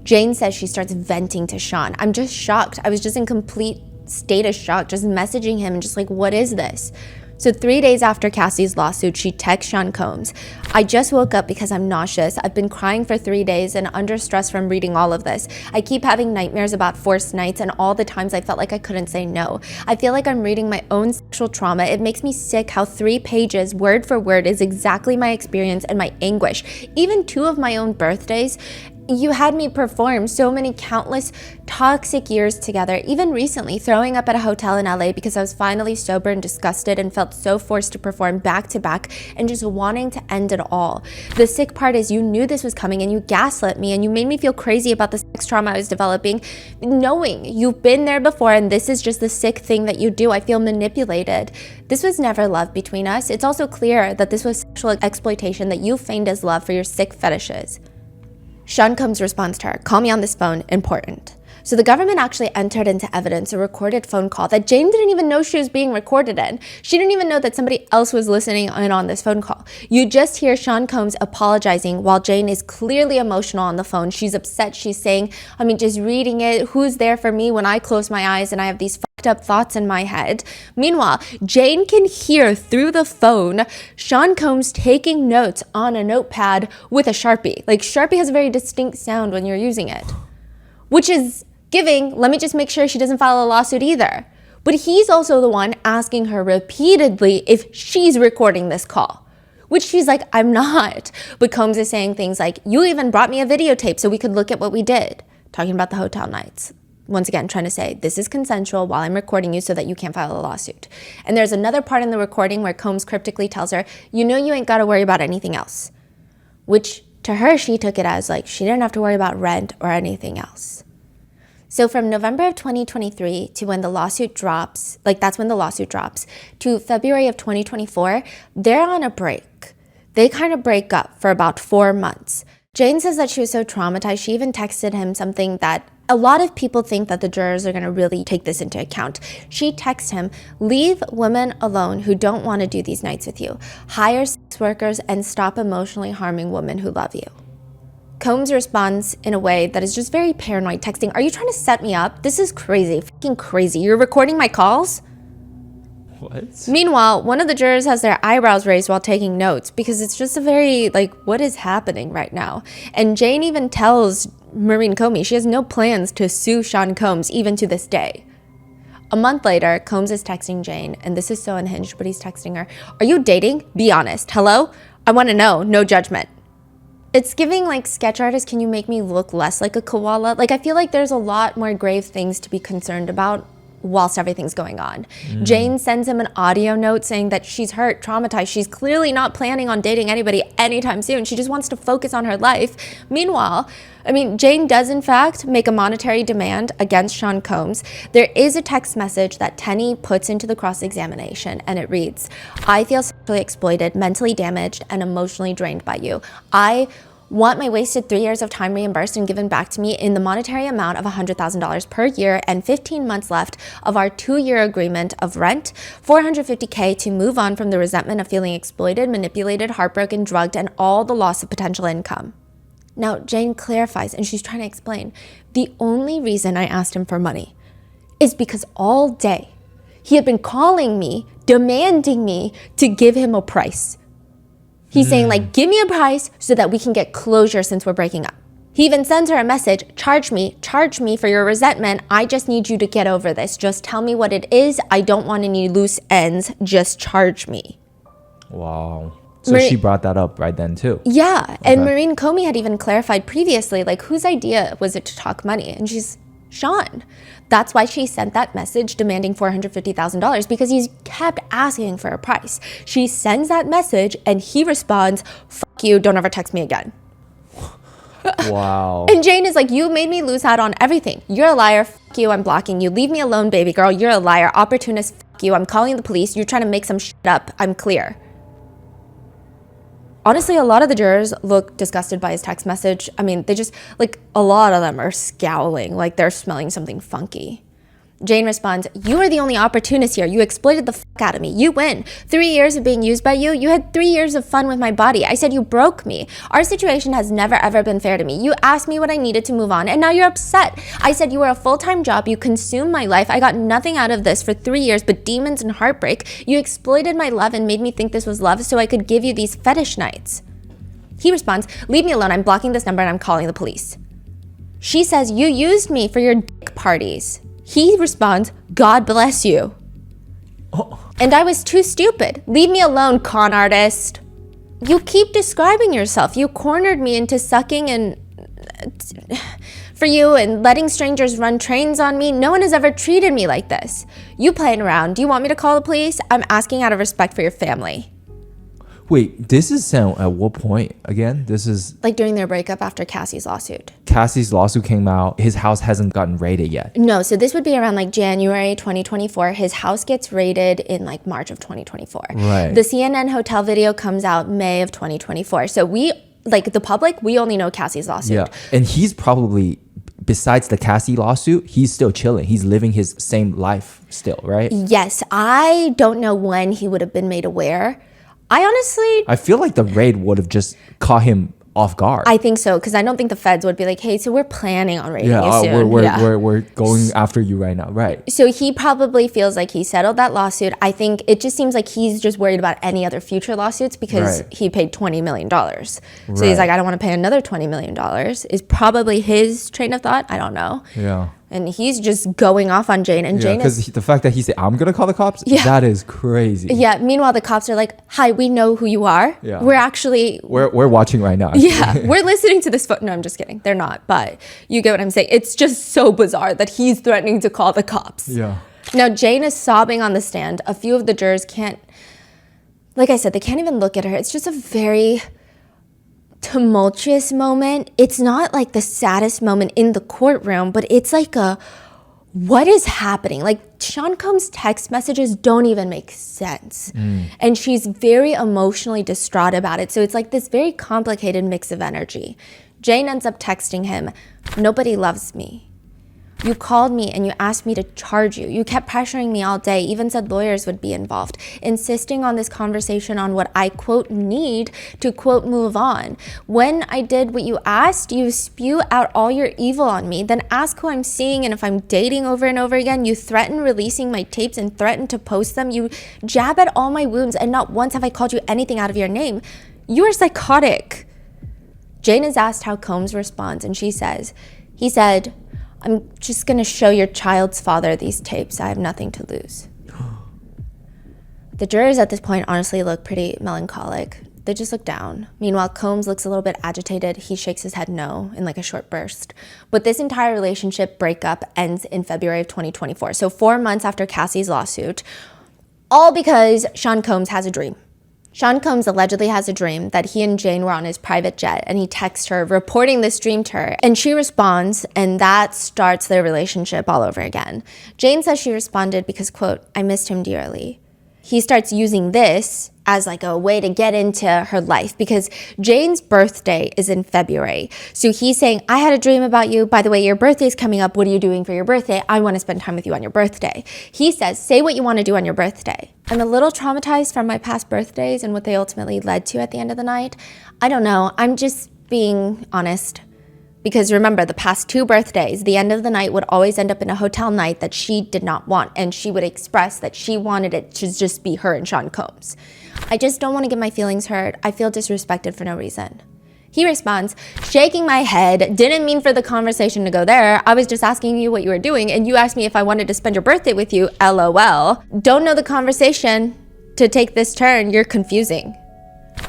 Jane says she starts venting to Sean. I'm just shocked. I was just in complete state of shock, just messaging him and just like, what is this? So 3 days after Cassie's lawsuit, she texts Sean Combs. I just woke up because I'm nauseous. I've been crying for 3 days and under stress from reading all of this. I keep having nightmares about forced nights and all the times I felt like I couldn't say no. I feel like I'm reading my own sexual trauma. It makes me sick how 3 pages, word for word, is exactly my experience and my anguish. Even 2 of my own birthdays. You had me perform so many countless toxic years together, even recently throwing up at a hotel in LA because I was finally sober and disgusted and felt so forced to perform back to back and just wanting to end it all. The sick part is you knew this was coming and you gaslit me and you made me feel crazy about the sex trauma I was developing, knowing you've been there before and this is just the sick thing that you do. I feel manipulated. This was never love between us. It's also clear that this was sexual exploitation that you feigned as love for your sick fetishes. Sean Combs responds to her, call me on this phone, important. So the government actually entered into evidence a recorded phone call that Jane didn't even know she was being recorded in. She didn't even know that somebody else was listening in on this phone call. You just hear Sean Combs apologizing while Jane is clearly emotional on the phone. She's upset. She's saying, just reading it, who's there for me when I close my eyes and I have these fucked up thoughts in my head. Meanwhile, Jane can hear through the phone Sean Combs taking notes on a notepad with a Sharpie. Like, Sharpie has a very distinct sound when you're using it, which is giving, let me just make sure she doesn't file a lawsuit either. But he's also the one asking her repeatedly if she's recording this call, which she's like, I'm not. But Combs is saying things like, you even brought me a videotape so we could look at what we did. Talking about the hotel nights. Once again, trying to say, this is consensual while I'm recording you so that you can't file a lawsuit. And there's another part in the recording where Combs cryptically tells her, you know you ain't got to worry about anything else. Which to her, she took it as like, she didn't have to worry about rent or anything else. So from November of 2023 to when the lawsuit drops, that's when the lawsuit drops, to February of 2024, they're on a break. They kind of break up for about 4 months. Jane says that she was so traumatized, she even texted him something that a lot of people think that the jurors are going to really take this into account. She texts him, leave women alone who don't want to do these nights with you. Hire sex workers and stop emotionally harming women who love you. Combs responds in a way that is just very paranoid, texting, are you trying to set me up? This is crazy, fucking crazy. You're recording my calls? What? Meanwhile, one of the jurors has their eyebrows raised while taking notes because it's just a very, what is happening right now? And Jane even tells Maureen Comey she has no plans to sue Sean Combs even to this day. A month later, Combs is texting Jane, and this is so unhinged, but he's texting her, are you dating? Be honest. Hello? I want to know. No judgment. It's giving sketch artist, can you make me look less like a koala? I feel like there's a lot more grave things to be concerned about whilst everything's going on. Jane sends him an audio note saying that she's hurt, traumatized. She's clearly not planning on dating anybody anytime soon. She just wants to focus on her life. Meanwhile, Jane does in fact make a monetary demand against Sean Combs. There is a text message that Tenny puts into the cross-examination, and it reads, I feel sexually exploited, mentally damaged, and emotionally drained by you. I want my wasted 3 years of time reimbursed and given back to me in the monetary amount of $100,000 per year and 15 months left of our 2-year agreement of rent, $450K to move on from the resentment of feeling exploited, manipulated, heartbroken, drugged, and all the loss of potential income. Now, Jane clarifies, and she's trying to explain, the only reason I asked him for money is because all day he had been calling me, demanding me to give him a price. He's saying like, give me a price so that we can get closure since we're breaking up. He even sends her a message, charge me for your resentment. I just need you to get over this. Just tell me what it is. I don't want any loose ends. Just charge me. Wow. So she brought that up right then too. Yeah. Okay. And Maureen Comey had even clarified previously, like, whose idea was it to talk money? And she's Sean. That's why she sent that message demanding $450,000 because he's kept asking for a price. She sends that message and he responds, fuck you, don't ever text me again. Wow. And Jane is like, you made me lose out on everything. You're a liar. Fuck you. I'm blocking you. Leave me alone, baby girl. You're a liar. Opportunist. Fuck you. I'm calling the police. You're trying to make some shit up. I'm clear. Honestly, a lot of the jurors look disgusted by his text message. I mean, they just, like, a lot of them are scowling, like they're smelling something funky. Jane responds, you are the only opportunist here. You exploited the fuck out of me. You win. 3 years of being used by you. You had 3 years of fun with my body. I said you broke me. Our situation has never ever been fair to me. You asked me what I needed to move on, and now you're upset. I said you were a full-time job. You consumed my life. I got nothing out of this for 3 years but demons and heartbreak. You exploited my love and made me think this was love so I could give you these fetish nights. He responds, leave me alone. I'm blocking this number and I'm calling the police. She says, you used me for your dick parties. He responds, God bless you. Oh. And I was too stupid. Leave me alone, con artist. You keep describing yourself. You cornered me into sucking and for you and letting strangers run trains on me. No one has ever treated me like this. You playing around. Do you want me to call the police? I'm asking out of respect for your family. Wait, this is at what point again? This is like during their breakup after Cassie's lawsuit. Cassie's lawsuit came out. His house hasn't gotten raided yet. No, so this would be around like January 2024. His house gets raided in like March of 2024. Right. The CNN hotel video comes out May of 2024. So we, like the public, we only know Cassie's lawsuit. Yeah, and he's probably, besides the Cassie lawsuit, he's still chilling. He's living his same life still, right? Yes, I don't know when he would have been made aware. I feel like the raid would have just caught him off guard. I think so, because I don't think the feds would be like, hey, so we're planning on raiding you soon. We're going after you right now, right? So he probably feels like he settled that lawsuit. I think it just seems like he's just worried about any other future lawsuits because he paid $20 million. So he's like, I don't want to pay another $20 million is probably his train of thought. I don't know. Yeah. And he's just going off on Jane. And Jane because the fact that he said, I'm going to call the cops, that is crazy. Yeah. Meanwhile, the cops are like, hi, we know who you are. Yeah. We're actually... We're watching right now. Actually. Yeah. We're listening to this No, I'm just kidding. They're not. But you get what I'm saying. It's just so bizarre that he's threatening to call the cops. Yeah. Now, Jane is sobbing on the stand. A few of the jurors can't... Like I said, they can't even look at her. It's just a very... tumultuous moment. It's not like the saddest moment in the courtroom, but it's like what is happening? Like Sean Combs' text messages don't even make sense. And she's very emotionally distraught about it. So it's like this very complicated mix of energy. Jane ends up texting him, nobody loves me. You called me and you asked me to charge you. You kept pressuring me all day, even said lawyers would be involved, insisting on this conversation on what I, quote, need to, quote, move on. When I did what you asked, you spew out all your evil on me, then ask who I'm seeing and if I'm dating over and over again. You threaten releasing my tapes and threaten to post them. You jab at all my wounds and not once have I called you anything out of your name. You are psychotic. Jane is asked how Combs responds and he said, I'm just going to show your child's father these tapes. I have nothing to lose. The jurors at this point honestly look pretty melancholic. They just look down. Meanwhile, Combs looks a little bit agitated. He shakes his head no in like a short burst. But this entire relationship breakup ends in February of 2024. So 4 months after Cassie's lawsuit, all because Sean Combs has a dream. Sean Combs allegedly has a dream that he and Jane were on his private jet and he texts her reporting this dream to her and she responds and that starts their relationship all over again. Jane says she responded because, quote, I missed him dearly. He starts using this as like a way to get into her life because Jane's birthday is in February. So he's saying, I had a dream about you. By the way, your birthday's coming up. What are you doing for your birthday? I want to spend time with you on your birthday. He says, say what you want to do on your birthday. I'm a little traumatized from my past birthdays and what they ultimately led to at the end of the night. I don't know. I'm just being honest. Because remember, the past 2 birthdays, the end of the night would always end up in a hotel night that she did not want. And she would express that she wanted it to just be her and Sean Combs. I just don't want to get my feelings hurt. I feel disrespected for no reason. He responds, shaking my head, didn't mean for the conversation to go there. I was just asking you what you were doing, and you asked me if I wanted to spend your birthday with you. LOL. Don't know the conversation to take this turn. You're confusing.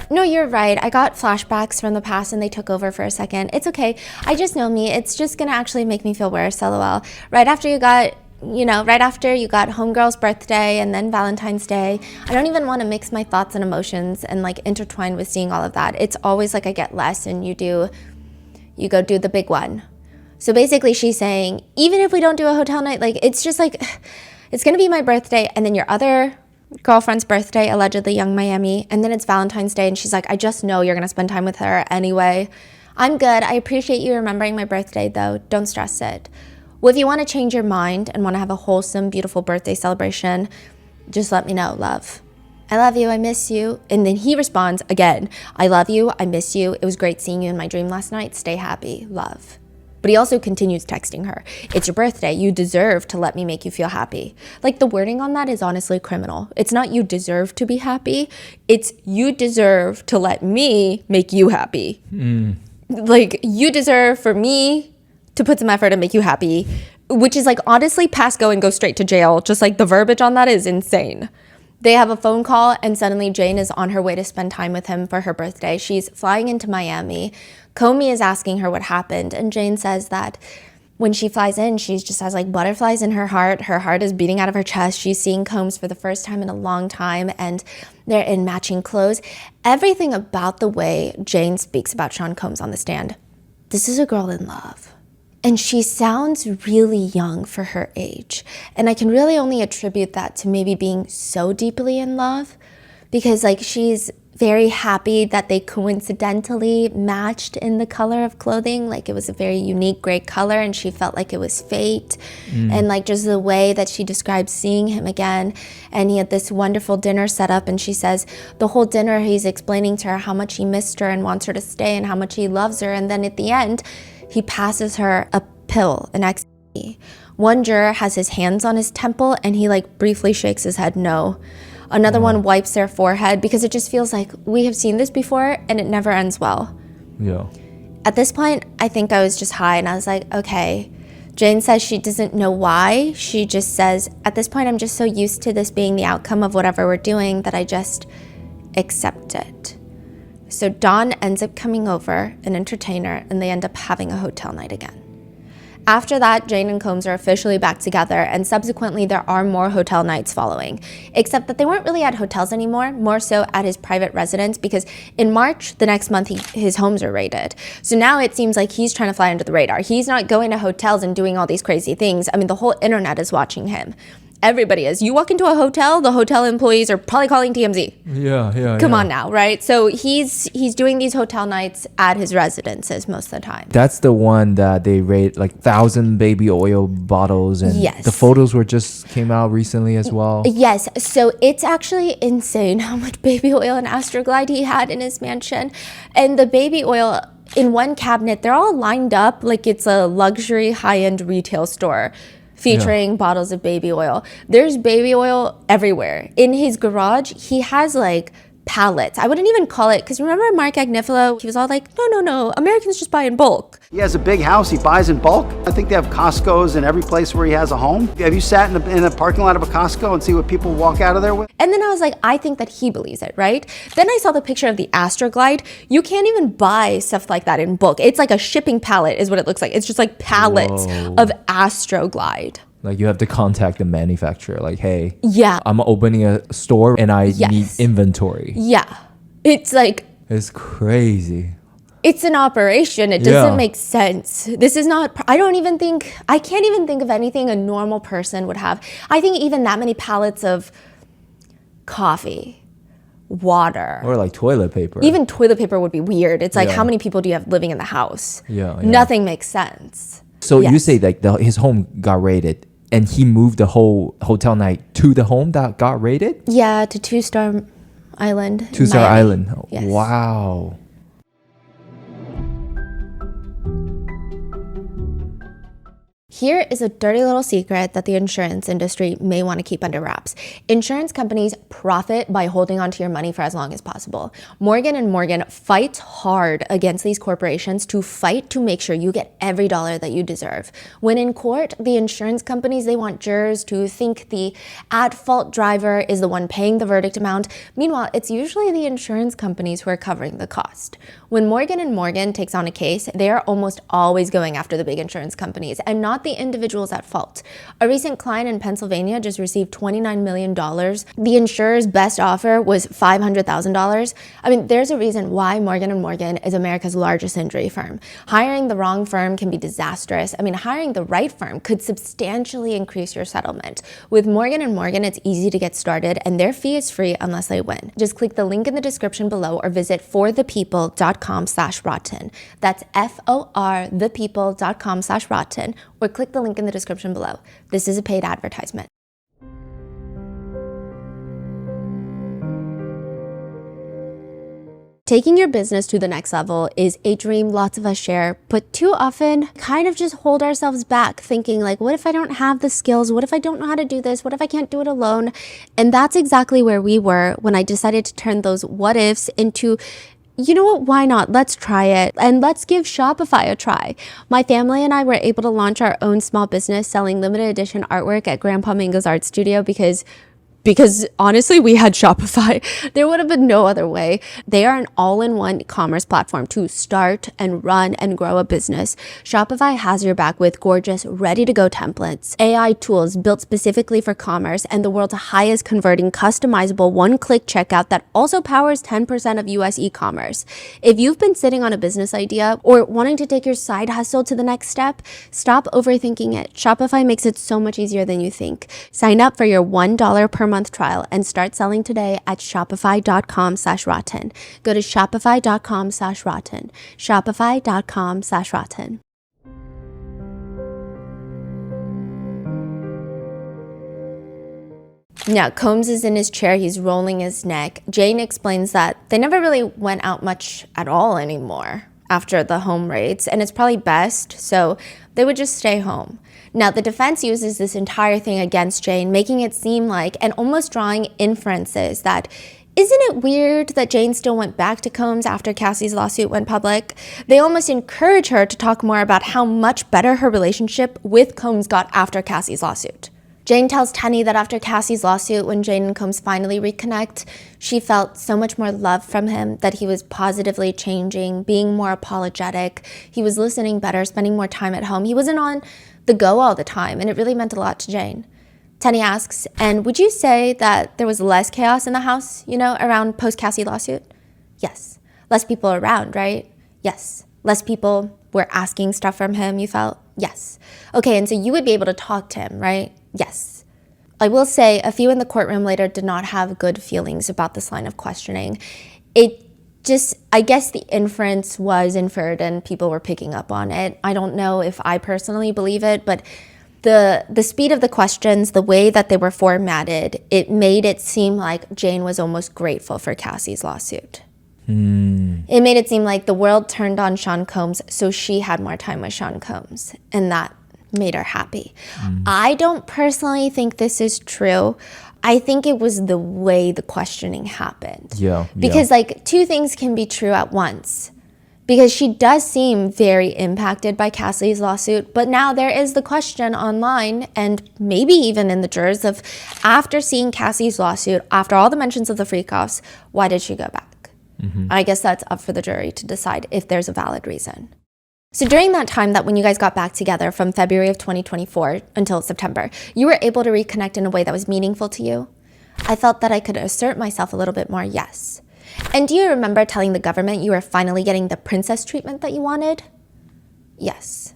No, you're right. I got flashbacks from the past and they took over for a second. It's okay. I just know me. It's just gonna actually make me feel worse, LOL. Right after you got homegirl's birthday and then Valentine's Day, I don't even want to mix my thoughts and emotions and like intertwine with seeing all of that. It's always like I get less and you go do the big one. So basically she's saying, even if we don't do a hotel night, like it's just like, it's gonna be my birthday and then your other girlfriend's birthday, allegedly Young Miami, and then it's Valentine's Day and she's like, I just know you're gonna spend time with her anyway. I'm good. I appreciate you remembering my birthday though. Don't stress it. Well, if you want to change your mind and want to have a wholesome, beautiful birthday celebration, just let me know, love. I love you. I miss you. And then he responds again, I love you. I miss you. It was great seeing you in my dream last night. Stay happy. Love. But he also continues texting her. It's your birthday. You deserve to let me make you feel happy. Like the wording on that is honestly criminal. It's not you deserve to be happy. It's you deserve to let me make you happy. Like you deserve for me to put some effort and make you happy, which is like honestly pass go and go straight to jail. Just like the verbiage on that is insane. They have a phone call and suddenly Jane is on her way to spend time with him for her birthday. She's flying into Miami. Comey is asking her what happened. And Jane says that when she flies in, she just has like butterflies in her heart. Her heart is beating out of her chest. She's seeing Combs for the first time in a long time and they're in matching clothes. Everything about the way Jane speaks about Sean Combs on the stand. This is a girl in love. And she sounds really young for her age. And I can really only attribute that to maybe being so deeply in love because like she's very happy that they coincidentally matched in the color of clothing. Like it was a very unique gray color and she felt like it was fate. And like just the way that she described seeing him again. And he had this wonderful dinner set up and she says the whole dinner he's explaining to her how much he missed her and wants her to stay and how much he loves her. And then at the end, he passes her a pill, an ecstasy. One juror has his hands on his temple and he like briefly shakes his head no. Another one wipes their forehead because it just feels like we have seen this before and it never ends well. Yeah. At this point, I think I was just high and I was like, okay. Jane says she doesn't know why. She just says, at this point, I'm just so used to this being the outcome of whatever we're doing that I just accept it. So Don ends up coming over, an entertainer, and they end up having a hotel night again. After that, Jane and Combs are officially back together, and subsequently there are more hotel nights following, except that they weren't really at hotels anymore, more so at his private residence, because in March, the next month, his homes are raided. So now it seems like he's trying to fly under the radar. He's not going to hotels and doing all these crazy things. I mean, the whole internet is watching him. Everybody is. You walk into a hotel, the hotel employees are probably calling TMZ. Yeah. Come on now, right? So he's doing these hotel nights at his residences most of the time. That's the one that they rate like 1,000 baby oil bottles, and yes. The photos just came out recently as well. Yes, so it's actually insane how much baby oil and Astroglide he had in his mansion. And the baby oil in one cabinet, they're all lined up like it's a luxury high-end retail store featuring bottles of baby oil. There's baby oil everywhere. In his garage, he has like pallets. I wouldn't even call it, because remember Mark Agnifilo? He was all like, no, Americans just buy in bulk. He has a big house, he buys in bulk. I think they have Costco's in every place where he has a home. Have you sat in a parking lot of a Costco and see what people walk out of there with? And then I was like, I think that he believes it, right? Then I saw the picture of the Astroglide. You can't even buy stuff like that in bulk. It's like a shipping pallet is what it looks like. It's just like pallets of Astroglide. Like you have to contact the manufacturer, like, hey, yeah, I'm opening a store and I need inventory. Yeah. It's like, it's crazy. It's an operation. It doesn't make sense. This is not, I can't even think of anything a normal person would have. I think even that many pallets of coffee, water. Or like toilet paper. Even toilet paper would be weird. It's like, how many people do you have living in the house? Yeah. Nothing makes sense. So you say like his home got raided and he moved the whole hotel night to the home that got raided? Yeah, to Two-Star Island. Two-Star Island. Yes. Wow. Here is a dirty little secret that the insurance industry may want to keep under wraps. Insurance companies profit by holding onto your money for as long as possible. Morgan & Morgan fights hard against these corporations to fight to make sure you get every dollar that you deserve. When in court, the insurance companies, they want jurors to think the at-fault driver is the one paying the verdict amount. Meanwhile, it's usually the insurance companies who are covering the cost. When Morgan & Morgan takes on a case, they are almost always going after the big insurance companies and not the individuals at fault. A recent client in Pennsylvania just received $29 million. The insurer's best offer was $500,000. I mean, there's a reason why Morgan & Morgan is America's largest injury firm. Hiring the wrong firm can be disastrous. I mean, hiring the right firm could substantially increase your settlement. With Morgan & Morgan, it's easy to get started and their fee is free unless they win. Just click the link in the description below or visit forthepeople.com/rotten. That's forthepeople.com/rotten, or click the link in the description below. This is a paid advertisement. Taking your business to the next level is a dream lots of us share, but too often kind of just hold ourselves back thinking like, what if I don't have the skills? What if I don't know how to do this? What if I can't do it alone? And that's exactly where we were when I decided to turn those what ifs into, you know what, why not? Let's try it and let's give Shopify a try. My family and I were able to launch our own small business selling limited edition artwork at Grandpa Mingo's art studio because honestly, we had Shopify. There would have been no other way. They are an all-in-one commerce platform to start and run and grow a business. Shopify has your back with gorgeous, ready-to-go templates, AI tools built specifically for commerce, and the world's highest converting customizable one-click checkout that also powers 10% of US e-commerce. If you've been sitting on a business idea or wanting to take your side hustle to the next step, stop overthinking it. Shopify makes it so much easier than you think. Sign up for your $1 per month trial and start selling today at shopify.com/rotten. Go to shopify.com/rotten. Shopify.com/rotten. Now, Combs is in his chair, he's rolling his neck. Jane explains that they never really went out much at all anymore after the home raids, and it's probably best, so they would just stay home. Now, the defense uses this entire thing against Jane, making it seem like, and almost drawing inferences that, isn't it weird that Jane still went back to Combs after Cassie's lawsuit went public? They almost encourage her to talk more about how much better her relationship with Combs got after Cassie's lawsuit. Jane tells Tenny that after Cassie's lawsuit, when Jane and Combs finally reconnect, she felt so much more love from him, that he was positively changing, being more apologetic. He was listening better, spending more time at home. He wasn't on the go all the time, and it really meant a lot to Jane. Tenny asks, and would you say that there was less chaos in the house, around post-Cassie lawsuit? Yes. Less people around, right? Yes. Less people were asking stuff from him, you felt? Yes. Okay, and so you would be able to talk to him, right? Yes. I will say a few in the courtroom later did not have good feelings about this line of questioning. I guess the inference was inferred and people were picking up on it. I don't know if I personally believe it, but the speed of the questions, the way that they were formatted, it made it seem like Jane was almost grateful for Cassie's lawsuit. It made it seem like the world turned on Sean Combs, so she had more time with Sean Combs, and that made her happy. I don't personally think this is true. I think it was the way the questioning happened. Because two things can be true at once. Because she does seem very impacted by Cassie's lawsuit, but now there is the question online and maybe even in the jurors of, after seeing Cassie's lawsuit, after all the mentions of the freak-offs, why did she go back? I guess that's up for the jury to decide if there's a valid reason. So during that time that when you guys got back together from February of 2024 until September, you were able to reconnect in a way that was meaningful to you? I felt that I could assert myself a little bit more, yes. And do you remember telling the government you were finally getting the princess treatment that you wanted? Yes.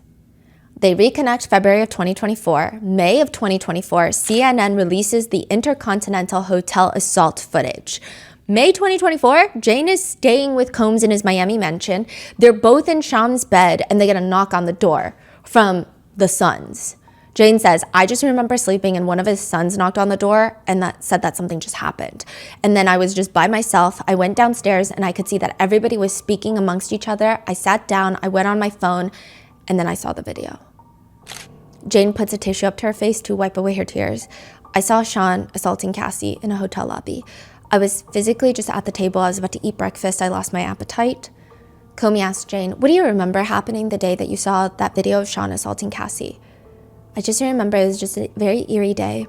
They reconnect February of 2024. May of 2024, CNN releases the Intercontinental Hotel assault footage. May 2024, Jane is staying with Combs in his Miami mansion. They're both in Sean's bed and they get a knock on the door from the sons. Jane says, I just remember sleeping and one of his sons knocked on the door and that said that something just happened. And then I was just by myself. I went downstairs and I could see that everybody was speaking amongst each other. I sat down, I went on my phone, and then I saw the video. Jane puts a tissue up to her face to wipe away her tears. I saw Sean assaulting Cassie in a hotel lobby. I was physically just at the table. I was about to eat breakfast. I lost my appetite. Comey asked Jane, what do you remember happening the day that you saw that video of Sean assaulting Cassie? I just remember it was just a very eerie day.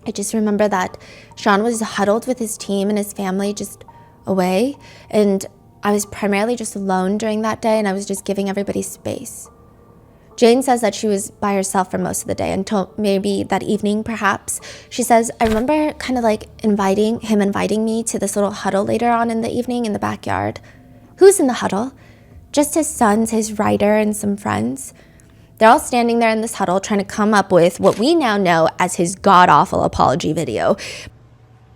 I just remember that Sean was huddled with his team and his family just away. And I was primarily just alone during that day, and I was just giving everybody space. Jane says that she was by herself for most of the day until maybe that evening, perhaps. She says, I remember kind of like inviting me to this little huddle later on in the evening in the backyard. Who's in the huddle? Just his sons, his writer, and some friends. They're all standing there in this huddle trying to come up with what we now know as his god-awful apology video.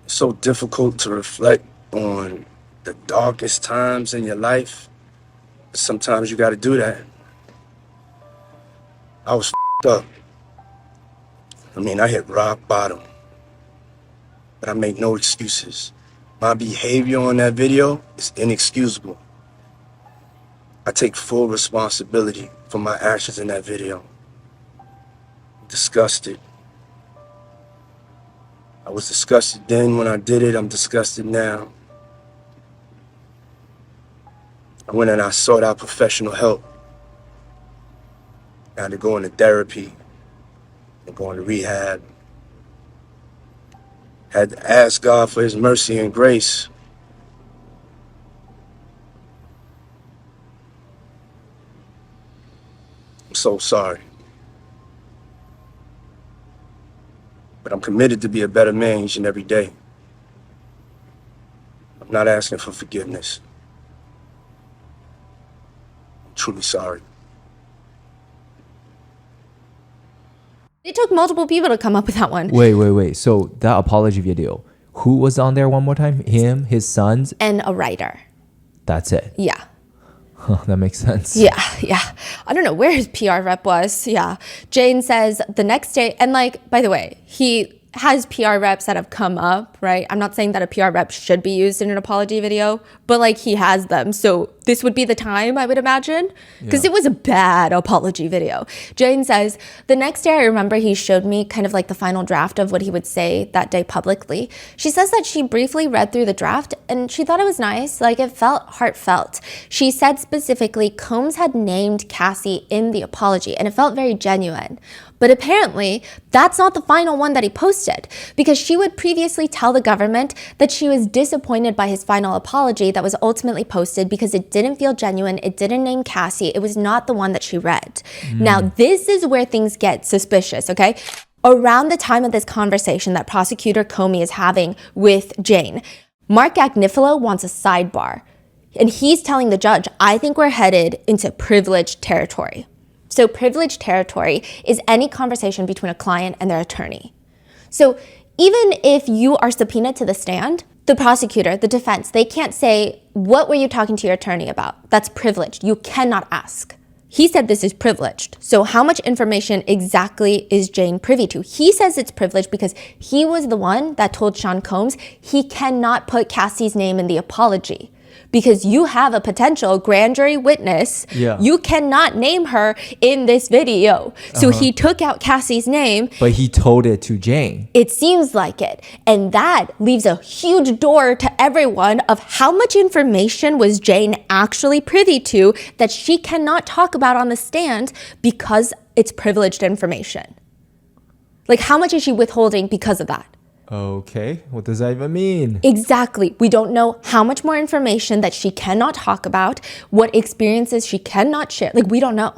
It's so difficult to reflect on the darkest times in your life. Sometimes you got to do that. I was up. I hit rock bottom. But I make no excuses. My behavior on that video is inexcusable. I take full responsibility for my actions in that video. I'm disgusted. I was disgusted then when I did it. I'm disgusted now. I went and I sought out professional help. I had to go into therapy and go into rehab. Had to ask God for his mercy and grace. I'm so sorry. But I'm committed to be a better man each and every day. I'm not asking for forgiveness. I'm truly sorry. It took multiple people to come up with that one. Wait. So that apology video, who was on there one more time? Him, his sons? And a writer. That's it. Yeah. Huh, that makes sense. Yeah. I don't know where his PR rep was. Yeah. Jane says the next day, and by the way, he has PR reps that have come up, right? I'm not saying that a PR rep should be used in an apology video, but he has them. So this would be the time, I would imagine, because it was a bad apology video. Jane says, the next day I remember he showed me kind of the final draft of what he would say that day publicly. She says that she briefly read through the draft and she thought it was nice. It felt heartfelt. She said specifically Combs had named Cassie in the apology and it felt very genuine. But apparently, that's not the final one that he posted, because she would previously tell the government that she was disappointed by his final apology that was ultimately posted because it didn't feel genuine, it didn't name Cassie, it was not the one that she read. Now, this is where things get suspicious, okay? Around the time of this conversation that Prosecutor Comey is having with Jane, Mark Agnifilo wants a sidebar. And he's telling the judge, I think we're headed into privileged territory. So privileged territory is any conversation between a client and their attorney. So even if you are subpoenaed to the stand, the prosecutor, the defense, they can't say, what were you talking to your attorney about? That's privileged. You cannot ask. He said this is privileged. So how much information exactly is Jane privy to? He says it's privileged because he was the one that told Sean Combs he cannot put Cassie's name in the apology. Because you have a potential grand jury witness. Yeah. You cannot name her in this video. So he took out Cassie's name. But he told it to Jane. It seems like it. And that leaves a huge door to everyone of how much information was Jane actually privy to that she cannot talk about on the stand because it's privileged information. How much is she withholding because of that? Okay, what does that even mean? Exactly. We don't know how much more information that she cannot talk about, what experiences she cannot share. We don't know.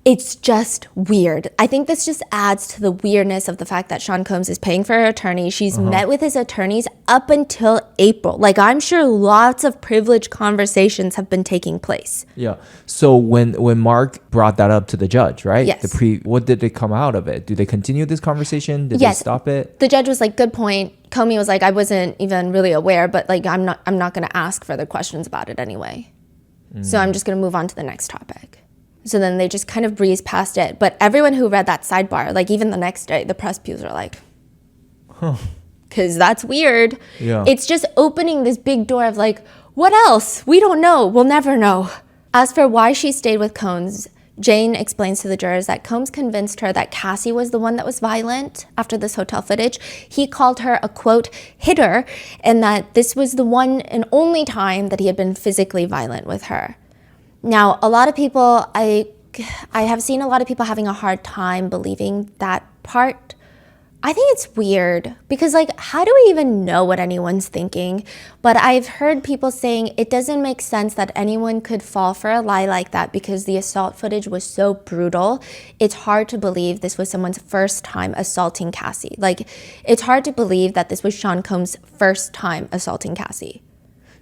It's just weird. I think this just adds to the weirdness of the fact that Sean Combs is paying for her attorney. She's met with his attorneys up until April. I'm sure lots of privileged conversations have been taking place. Yeah. So when Mark brought that up to the judge, right? Yes. What did it come out of it? Do they continue this conversation? Did they stop it? The judge was like, good point. Comey was like, I wasn't even really aware, but I'm not going to ask further questions about it anyway. So I'm just going to move on to the next topic. So then they just kind of breezed past it. But everyone who read that sidebar, even the next day, the press pews are like, because that's weird. Yeah. It's just opening this big door of what else? We don't know. We'll never know. As for why she stayed with Combs, Jane explains to the jurors that Combs convinced her that Cassie was the one that was violent after this hotel footage. He called her a, quote, hitter, and that this was the one and only time that he had been physically violent with her. Now, a lot of people, I have seen a lot of people having a hard time believing that part. I think it's weird because, like, how do we even know what anyone's thinking? But I've heard people saying it doesn't make sense that anyone could fall for a lie like that because the assault footage was so brutal. It's hard to believe this was someone's first time assaulting Cassie. Like, it's hard to believe that this was Sean Combs' first time assaulting Cassie.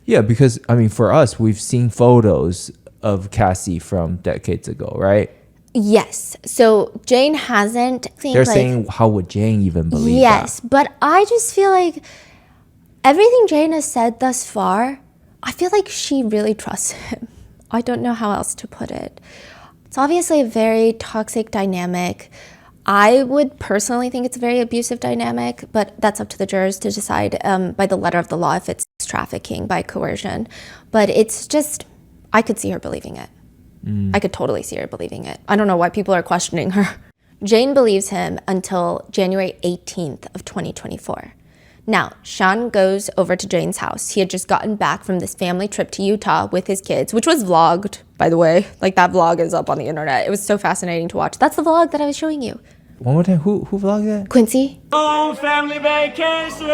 Yeah, because, I mean, for us, we've seen photos of Cassie from decades ago, right? Yes. So Jane hasn't. They're saying, how would Jane even believe that? Yes, but I just feel like everything Jane has said thus far, I feel like she really trusts him. I don't know how else to put it. It's obviously a very toxic dynamic. I would personally think it's a very abusive dynamic, but that's up to the jurors to decide by the letter of the law if it's trafficking by coercion. But it's just, I could see her believing it. I could totally see her believing it. I don't know why people are questioning her. Jane believes him until January 18th of 2024. Now, Sean goes over to Jane's house. He had just gotten back from this family trip to Utah with his kids, which was vlogged, by the way. Like, that vlog is up on the internet. It was so fascinating to watch. That's the vlog that I was showing you. One more time, who vlogged that? Quincy? Oh, family vacation!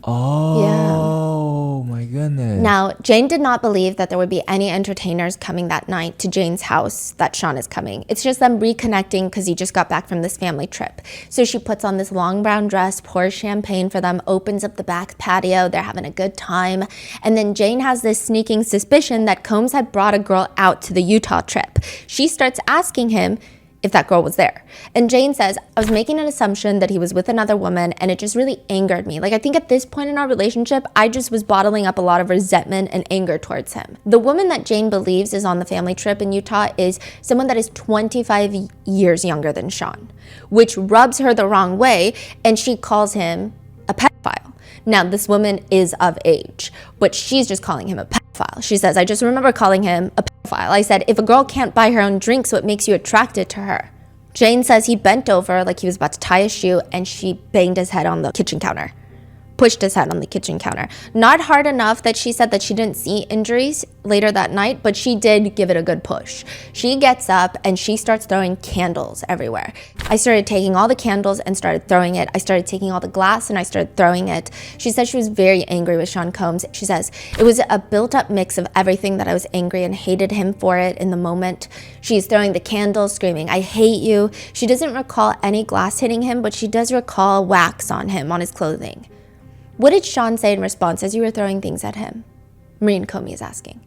Oh, my goodness. Now, Jane did not believe that there would be any entertainers coming that night to Jane's house that Sean is coming. It's just them reconnecting because he just got back from this family trip. So she puts on this long brown dress, pours champagne for them, opens up the back patio. They're having a good time. And then Jane has this sneaking suspicion that Combs had brought a girl out to the Utah trip. She starts asking him if that girl was there. And Jane says, I was making an assumption that he was with another woman, and it just really angered me. Like, I think at this point in our relationship, I just was bottling up a lot of resentment and anger towards him. The woman that Jane believes is on the family trip in Utah is someone that is 25 years younger than Sean, which rubs her the wrong way, and she calls him a pedophile. Now, this woman is of age, but she's just calling him a pedophile. She says, I just remember calling him a pedophile. I said, if a girl can't buy her own drinks, what makes you attracted to her? Jane says he bent over like he was about to tie a shoe, and she banged his head on the kitchen counter. Pushed his head on the kitchen counter. Not hard enough that she said that she didn't see injuries later that night, but she did give it a good push. She gets up and she starts throwing candles everywhere. I started taking all the candles and started throwing it. I started taking all the glass and I started throwing it. She said she was very angry with Sean Combs. She says, it was a built up mix of everything that I was angry and hated him for it in the moment. She's throwing the candles, screaming, I hate you. She doesn't recall any glass hitting him, but she does recall wax on him, on his clothing. What did Sean say in response as you were throwing things at him? Marine Comey is asking.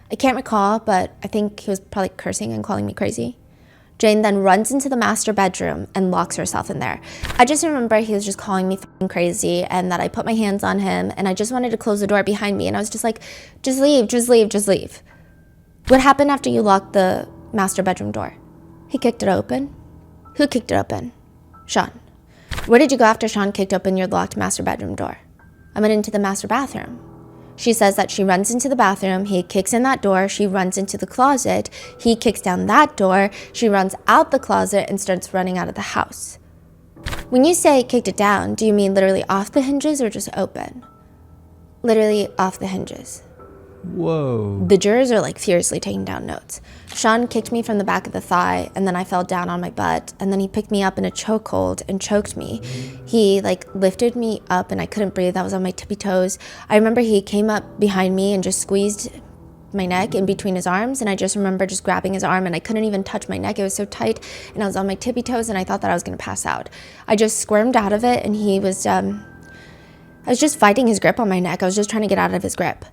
I can't recall, but I think he was probably cursing and calling me crazy. Jane then runs into the master bedroom and locks herself in there. I just remember he was just calling me f***ing crazy and that I put my hands on him and I just wanted to close the door behind me and I was just like, just leave, just leave, just leave. What happened after you locked the master bedroom door? He kicked it open. Who kicked it open? Sean. Where did you go after Sean kicked open your locked master bedroom door? I went into the master bathroom. She says that she runs into the bathroom, he kicks in that door, she runs into the closet, he kicks down that door, she runs out the closet and starts running out of the house. When you say kicked it down, do you mean literally off the hinges or just open? Literally off the hinges. Whoa. The jurors are like furiously taking down notes. Sean kicked me from the back of the thigh and then I fell down on my butt and then he picked me up in a chokehold and choked me. He like lifted me up and I couldn't breathe. I was on my tippy toes. I remember he came up behind me and just squeezed my neck in between his arms and I just remember just grabbing his arm and I couldn't even touch my neck. It was so tight and I was on my tippy toes and I thought that I was going to pass out. I just squirmed out of it and he was, I was just fighting his grip on my neck. I was just trying to get out of his grip.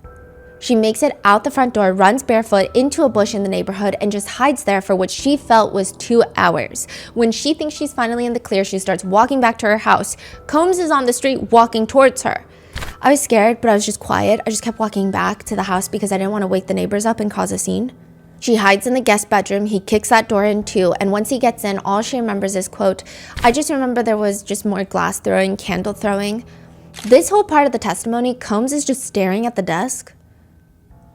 She makes it out the front door, runs barefoot into a bush in the neighborhood, and just hides there for what she felt was 2 hours. When she thinks she's finally in the clear, she starts walking back to her house. Combs is on the street walking towards her. I was scared, but I was just quiet. I just kept walking back to the house because I didn't want to wake the neighbors up and cause a scene. She hides in the guest bedroom. He kicks that door in too, and once he gets in, all she remembers is, quote, I just remember there was just more glass throwing, candle throwing. This whole part of the testimony, Combs is just staring at the desk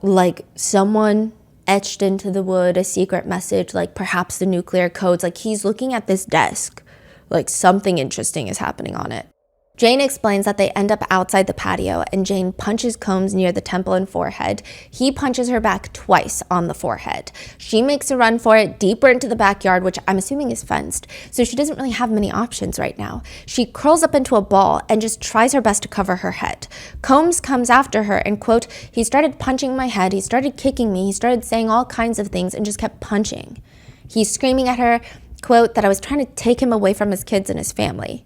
like someone etched into the wood, a secret message, like perhaps the nuclear codes. Like he's looking at this desk, like something interesting is happening on it. Jane explains that they end up outside the patio and Jane punches Combs near the temple and forehead. He punches her back twice on the forehead. She makes a run for it deeper into the backyard, which I'm assuming is fenced, so she doesn't really have many options right now. She curls up into a ball and just tries her best to cover her head. Combs comes after her and, quote, he started punching my head, he started kicking me, he started saying all kinds of things and just kept punching. He's screaming at her, quote, that I was trying to take him away from his kids and his family.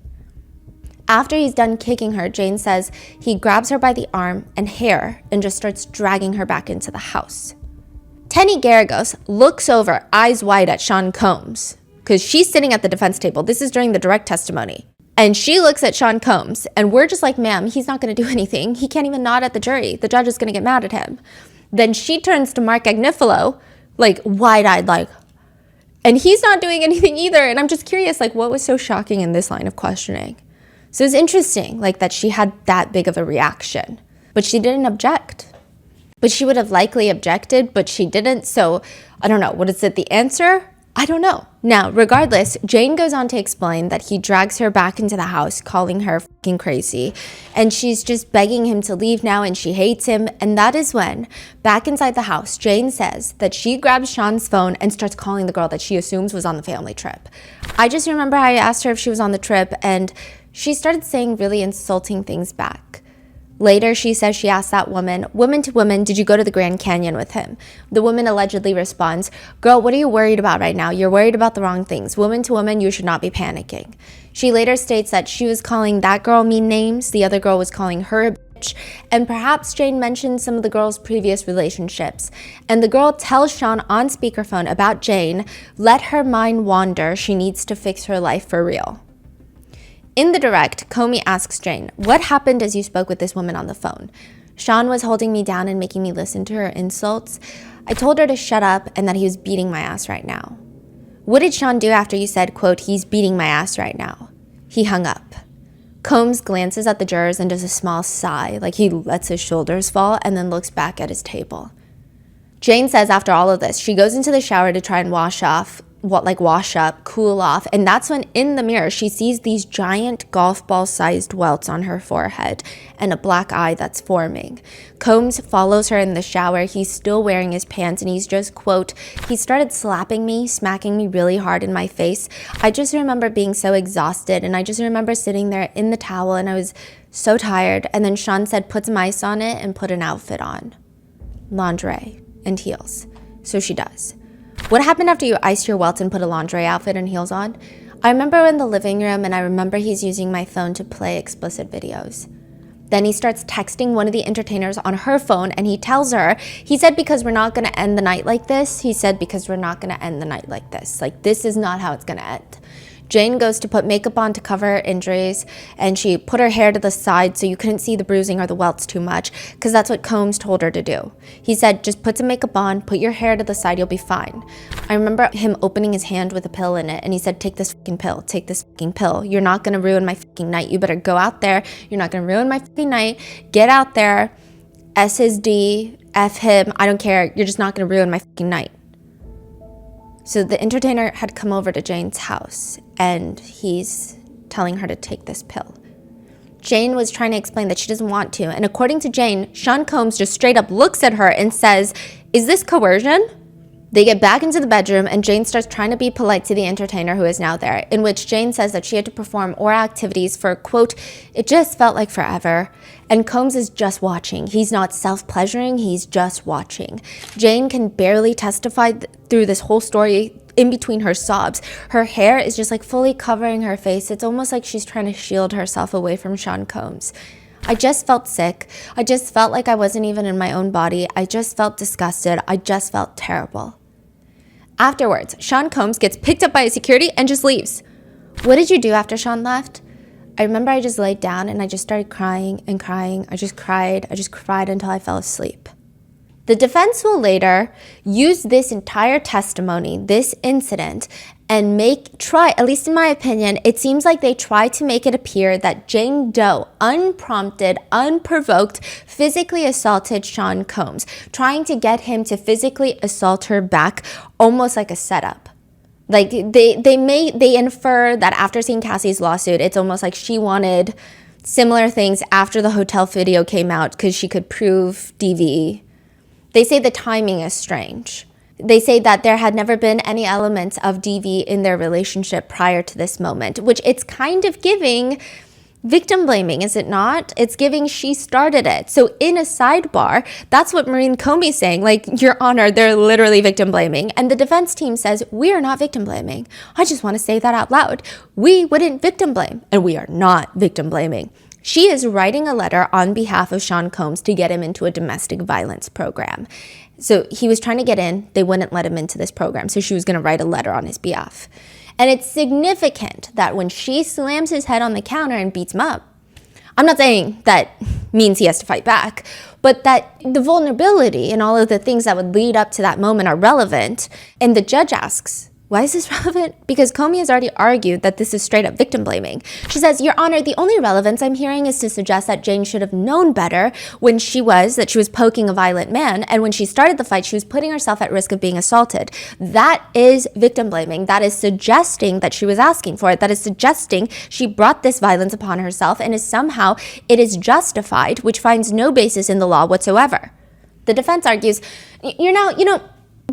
After he's done kicking her, Jane says he grabs her by the arm and hair and just starts dragging her back into the house. Tenny Garagos looks over, eyes wide, at Sean Combs, because she's sitting at the defense table. This is during the direct testimony. And she looks at Sean Combs, and we're just like, ma'am, he's not going to do anything. He can't even nod at the jury. The judge is going to get mad at him. Then she turns to Mark Agnifilo, like wide-eyed, like, and he's not doing anything either. And I'm just curious, like, what was so shocking in this line of questioning? So it's interesting, like, that she had that big of a reaction, but she didn't object. But she would have likely objected, but she didn't. So I don't know. What is it, the answer? I don't know. Now, regardless, Jane goes on to explain that he drags her back into the house, calling her fucking crazy. And she's just begging him to leave now, and she hates him. And that is when, back inside the house, Jane says that she grabs Sean's phone and starts calling the girl that she assumes was on the family trip. I just remember I asked her if she was on the trip, and she started saying really insulting things back. Later, she says she asked that woman to woman, did you go to the Grand Canyon with him? The woman allegedly responds, girl, what are you worried about right now? You're worried about the wrong things. Woman to woman, you should not be panicking. She later states that she was calling that girl mean names. The other girl was calling her a bitch. And perhaps Jane mentioned some of the girl's previous relationships. And the girl tells Sean on speakerphone about Jane, let her mind wander. She needs to fix her life for real. In the direct, Comey asks Jane, what happened as you spoke with this woman on the phone? Sean was holding me down and making me listen to her insults. I told her to shut up and that he was beating my ass right now. What did Sean do after you said, quote, he's beating my ass right now? He hung up. Combs glances at the jurors and does a small sigh, like he lets his shoulders fall, and then looks back at his table. Jane says after all of this, she goes into the shower to try and wash up, cool off. And that's when in the mirror, she sees these giant golf ball sized welts on her forehead and a black eye that's forming. Combs follows her in the shower. He's still wearing his pants and he's just, quote, he started slapping me, smacking me really hard in my face. I just remember being so exhausted and I just remember sitting there in the towel and I was so tired. And then Sean said, put some ice on it and put an outfit on. Lingerie and heels. So she does. What happened after you iced your welts and put a lingerie outfit and heels on? I remember in the living room and I remember he's using my phone to play explicit videos. Then he starts texting one of the entertainers on her phone and he tells her, he said, because we're not going to end the night like this. He said, because we're not going to end the night like this. Like, this is not how it's going to end. Jane goes to put makeup on to cover her injuries, and she put her hair to the side so you couldn't see the bruising or the welts too much, because that's what Combs told her to do. He said, just put some makeup on, put your hair to the side, you'll be fine. I remember him opening his hand with a pill in it, and he said, take this fucking pill, take this fucking pill. You're not gonna ruin my fucking night. You better go out there. You're not gonna ruin my fucking night. Get out there. S his D, F him, I don't care. You're just not gonna ruin my fucking night. So the entertainer had come over to Jane's house and he's telling her to take this pill. Jane was trying to explain that she doesn't want to. And according to Jane, Sean Combs just straight up looks at her and says, is this coercion? They get back into the bedroom and Jane starts trying to be polite to the entertainer who is now there, in which Jane says that she had to perform oral activities for, quote, it just felt like forever. And Combs is just watching. He's not self-pleasuring, he's just watching. Jane can barely testify through this whole story in between her sobs. Her hair is just like fully covering her face. It's almost like she's trying to shield herself away from Sean Combs. I just felt sick. I just felt like I wasn't even in my own body. I just felt disgusted. I just felt terrible. Afterwards, Sean Combs gets picked up by a security and just leaves. What did you do after Sean left? I remember I just laid down and I just started crying and crying. I just cried until I fell asleep. The defense will later use this entire testimony, this incident, and at least in my opinion, it seems like they try to make it appear that Jane Doe, unprompted, unprovoked, physically assaulted Sean Combs, trying to get him to physically assault her back, almost like a setup. Like they infer that after seeing Cassie's lawsuit, it's almost like she wanted similar things after the hotel video came out because she could prove DV. They say the timing is strange. They say that there had never been any elements of DV in their relationship prior to this moment, which it's kind of giving victim blaming, is it not? It's giving she started it. So in a sidebar, that's what Maureen Comey's saying, like, Your Honor, they're literally victim blaming. And the defense team says, we are not victim blaming. I just want to say that out loud. We wouldn't victim blame, and we are not victim blaming. She is writing a letter on behalf of Sean Combs to get him into a domestic violence program. So he was trying to get in. They wouldn't let him into this program. So she was going to write a letter on his behalf. And it's significant that when she slams his head on the counter and beats him up, I'm not saying that means he has to fight back, but that the vulnerability and all of the things that would lead up to that moment are relevant. And the judge asks, why is this relevant? Because Comey has already argued that this is straight up victim blaming. She says, Your Honor, the only relevance I'm hearing is to suggest that Jane should have known better that she was poking a violent man. And when she started the fight, she was putting herself at risk of being assaulted. That is victim blaming. That is suggesting that she was asking for it. That is suggesting she brought this violence upon herself and it is justified, which finds no basis in the law whatsoever. The defense argues,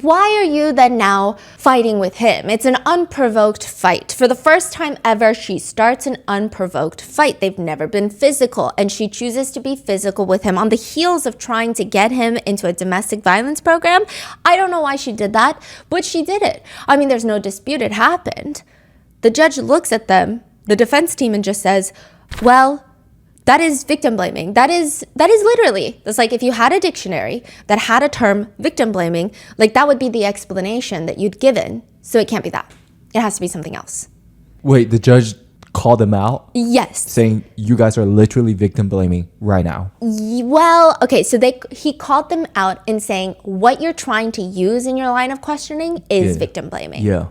why are you then now fighting with him? It's an unprovoked fight. For the first time ever, she starts an unprovoked fight. They've never been physical, and she chooses to be physical with him on the heels of trying to get him into a domestic violence program. I don't know why she did that, but she did it. I mean, there's no dispute it happened. The judge looks at them, the defense team, and just says, well, that is victim blaming. That is literally, it's like if you had a dictionary that had a term victim blaming, like that would be the explanation that you'd given. So it can't be that. It has to be something else. Wait, the judge called them out? Yes. Saying you guys are literally victim blaming right now. Well, okay, so he called them out in saying what you're trying to use in your line of questioning is victim blaming. Yeah.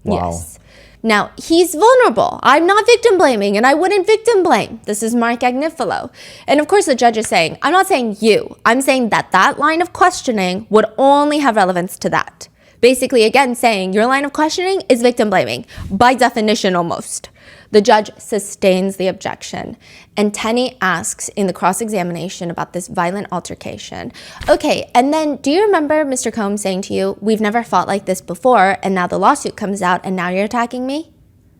Wow. Yes. Now, he's vulnerable. I'm not victim blaming, and I wouldn't victim blame. This is Mark Agnifilo. And of course, the judge is saying, I'm not saying you. I'm saying that line of questioning would only have relevance to that. Basically, again, saying your line of questioning is victim blaming, by definition almost. The judge sustains the objection, and Tenney asks in the cross-examination about this violent altercation. Okay, and then do you remember Mr. Combs saying to you, we've never fought like this before, and now the lawsuit comes out, and now you're attacking me?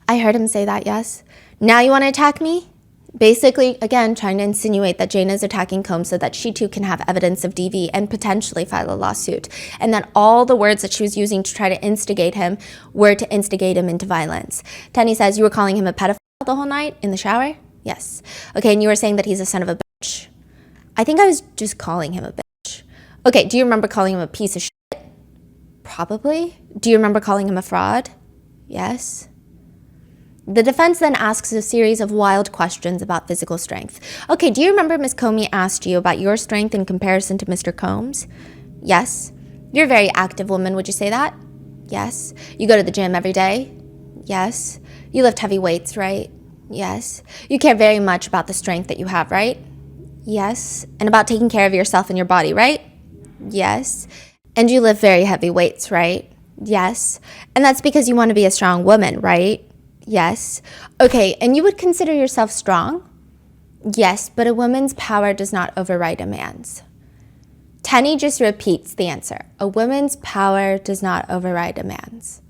I heard him say that, yes. Now you want to attack me? Basically, again, trying to insinuate that Jane is attacking Combs so that she too can have evidence of DV and potentially file a lawsuit. And that all the words that she was using to try to instigate him were to instigate him into violence. Tenney says, you were calling him a pedophile the whole night in the shower? Yes. Okay, and you were saying that he's a son of a bitch. I think I was just calling him a bitch. Okay, do you remember calling him a piece of shit? Probably. Do you remember calling him a fraud? Yes. The defense then asks a series of wild questions about physical strength. Okay, do you remember Ms. Comey asked you about your strength in comparison to Mr. Combs? Yes. You're a very active woman, would you say that? Yes. You go to the gym every day? Yes. You lift heavy weights, right? Yes. You care very much about the strength that you have, right? Yes. And about taking care of yourself and your body, right? Yes. And you lift very heavy weights, right? Yes. And that's because you want to be a strong woman, right? Yes. Okay, and you would consider yourself strong? Yes, but a woman's power does not override a man's. Tenney just repeats the answer. A woman's power does not override a man's.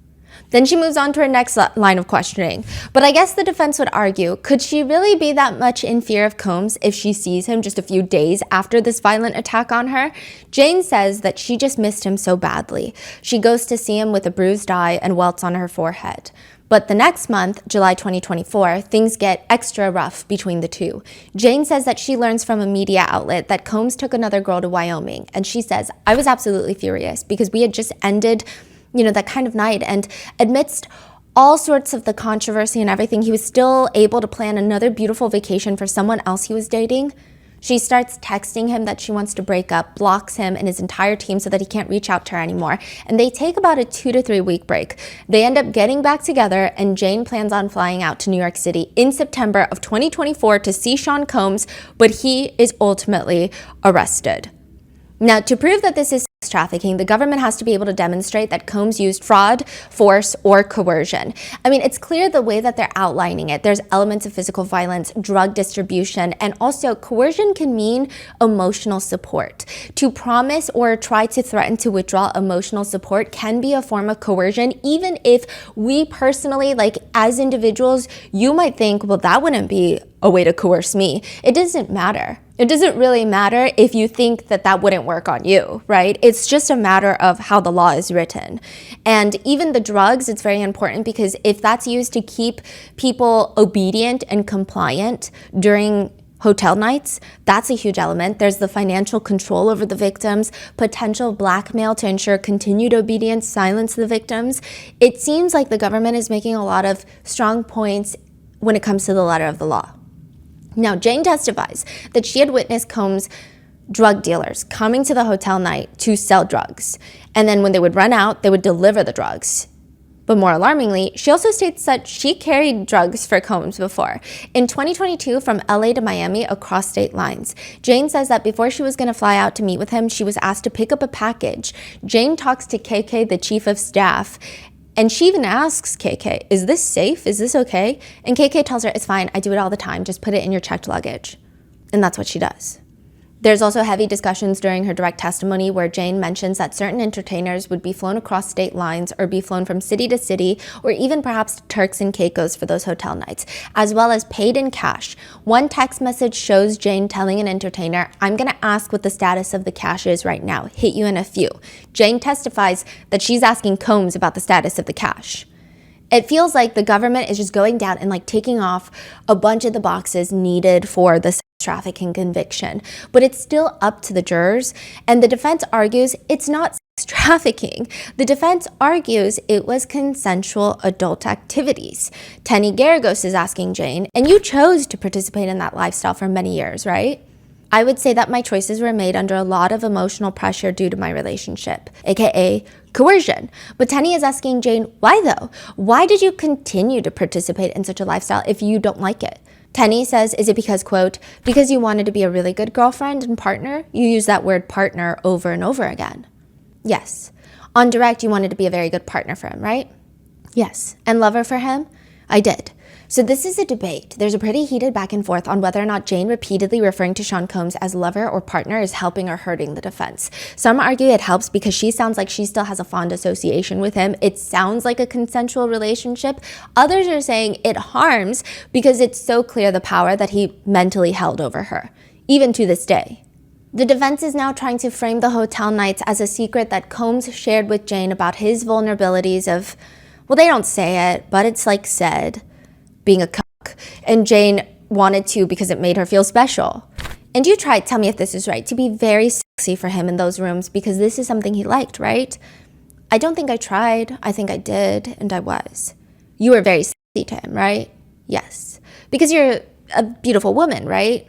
Then she moves on to her next line of questioning. But I guess the defense would argue, could she really be that much in fear of Combs if she sees him just a few days after this violent attack on her? Jane says that she just missed him so badly. She goes to see him with a bruised eye and welts on her forehead. But the next month, July 2024, things get extra rough between the two. Jane says that she learns from a media outlet that Combs took another girl to Wyoming. And she says, I was absolutely furious because we had just ended, that kind of night. And amidst all sorts of the controversy and everything, he was still able to plan another beautiful vacation for someone else he was dating. She starts texting him that she wants to break up, blocks him and his entire team so that he can't reach out to her anymore. And they take about a 2 to 3 week break. They end up getting back together, and Jane plans on flying out to New York City in September of 2024 to see Sean Combs, but he is ultimately arrested. Now, to prove that this is sex trafficking, the government has to be able to demonstrate that Combs used fraud, force, or coercion. I mean, it's clear the way that they're outlining it. There's elements of physical violence, drug distribution, and also coercion can mean emotional support. To promise or try to threaten to withdraw emotional support can be a form of coercion, even if we personally, like as individuals, you might think, well, that wouldn't be a way to coerce me. It doesn't matter. It doesn't really matter if you think that that wouldn't work on you, right? It's just a matter of how the law is written. And even the drugs, it's very important because if that's used to keep people obedient and compliant during hotel nights, that's a huge element. There's the financial control over the victims, potential blackmail to ensure continued obedience, silence the victims. It seems like the government is making a lot of strong points when it comes to the letter of the law. Now, Jane testifies that she had witnessed Combs' drug dealers coming to the hotel night to sell drugs. And then when they would run out, they would deliver the drugs. But more alarmingly, she also states that she carried drugs for Combs before. In 2022, from LA to Miami across state lines, Jane says that before she was going to fly out to meet with him, she was asked to pick up a package. Jane talks to KK, the chief of staff, and she even asks KK, is this safe? Is this okay? And KK tells her, it's fine. I do it all the time. Just put it in your checked luggage. And that's what she does. There's also heavy discussions during her direct testimony where Jane mentions that certain entertainers would be flown across state lines or be flown from city to city, or even perhaps Turks and Caicos for those hotel nights, as well as paid in cash. One text message shows Jane telling an entertainer, I'm going to ask what the status of the cash is right now. Hit you in a few. Jane testifies that she's asking Combs about the status of the cash. It feels like the government is just going down and like taking off a bunch of the boxes needed for the sex trafficking conviction, but it's still up to the jurors. And the defense argues it's not sex trafficking. The defense argues it was consensual adult activities. Tenny Garagos is asking Jane, and you chose to participate in that lifestyle for many years, right? I would say that my choices were made under a lot of emotional pressure due to my relationship, aka coercion. But Tenny is asking Jane, why though? Why did you continue to participate in such a lifestyle if you don't like it? Tenny says, is it because, quote, because you wanted to be a really good girlfriend and partner? You use that word partner over and over again. Yes. On direct, you wanted to be a very good partner for him, right? Yes. And lover for him? I did. So this is a debate. There's a pretty heated back and forth on whether or not Jane repeatedly referring to Sean Combs as lover or partner is helping or hurting the defense. Some argue it helps because she sounds like she still has a fond association with him. It sounds like a consensual relationship. Others are saying it harms because it's so clear the power that he mentally held over her, even to this day. The defense is now trying to frame the hotel nights as a secret that Combs shared with Jane about his vulnerabilities of, well, they don't say it, but it's like said, being a cuck, and Jane wanted to because it made her feel special. And you tried, tell me if this is right, to be very sexy for him in those rooms because this is something he liked, right? I don't think I tried. I think I did, and I was. You were very sexy to him, right? Yes. Because you're a beautiful woman, right?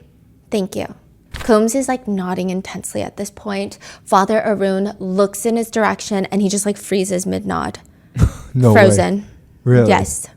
Thank you. Combs is like nodding intensely at this point. Father Arun looks in his direction and he just like freezes mid-nod. No Frozen. way. Really? Yes.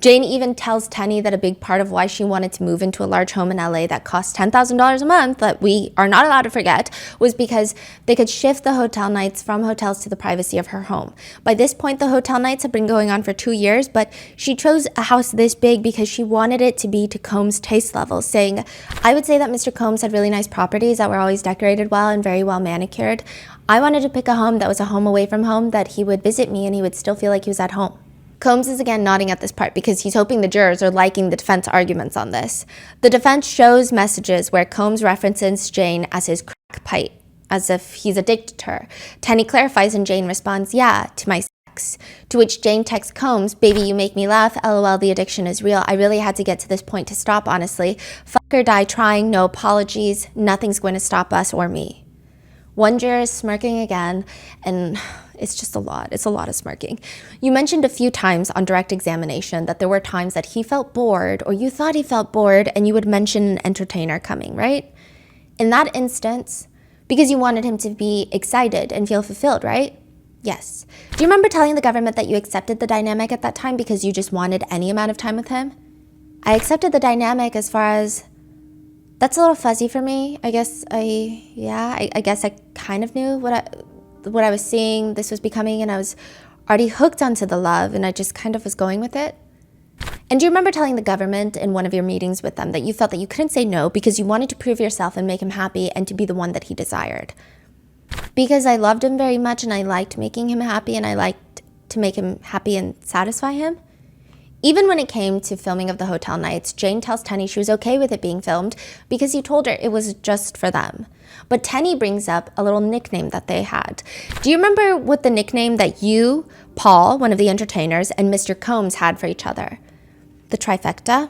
Jane even tells Tenny that a big part of why she wanted to move into a large home in LA that cost $10,000 a month, that we are not allowed to forget, was because they could shift the hotel nights from hotels to the privacy of her home. By this point, the hotel nights have been going on for 2 years, but she chose a house this big because she wanted it to be to Combs' taste level, saying, I would say that Mr. Combs had really nice properties that were always decorated well and very well manicured. I wanted to pick a home that was a home away from home that he would visit me and he would still feel like he was at home. Combs is again nodding at this part because he's hoping the jurors are liking the defense arguments on this. The defense shows messages where Combs references Jane as his crack pipe, as if he's addicted to her. Tenny clarifies and Jane responds, yeah, to my sex. To which Jane texts Combs, baby, you make me laugh, lol, the addiction is real. I really had to get to this point to stop, honestly. Fuck or die trying, no apologies, nothing's going to stop us or me. One juror is smirking again, and it's just a lot. It's a lot of smirking. You mentioned a few times on direct examination that there were times that he felt bored or you thought he felt bored and you would mention an entertainer coming, right? In that instance, because you wanted him to be excited and feel fulfilled, right? Yes. Do you remember telling the government that you accepted the dynamic at that time because you just wanted any amount of time with him? I accepted the dynamic as far as, that's a little fuzzy for me. I guess I kind of knew what I was seeing this was becoming, and I was already hooked onto the love, and I just kind of was going with it. And do you remember telling the government in one of your meetings with them that you felt that you couldn't say no because you wanted to prove yourself and make him happy and to be the one that he desired? Because I loved him very much and I liked making him happy and I liked to make him happy and satisfy him. Even when it came to filming of the hotel nights, Jane tells Tenny she was okay with it being filmed because he told her it was just for them. But Tenny brings up a little nickname that they had. Do you remember what the nickname that you, Paul, one of the entertainers, and Mr. Combs had for each other? The trifecta?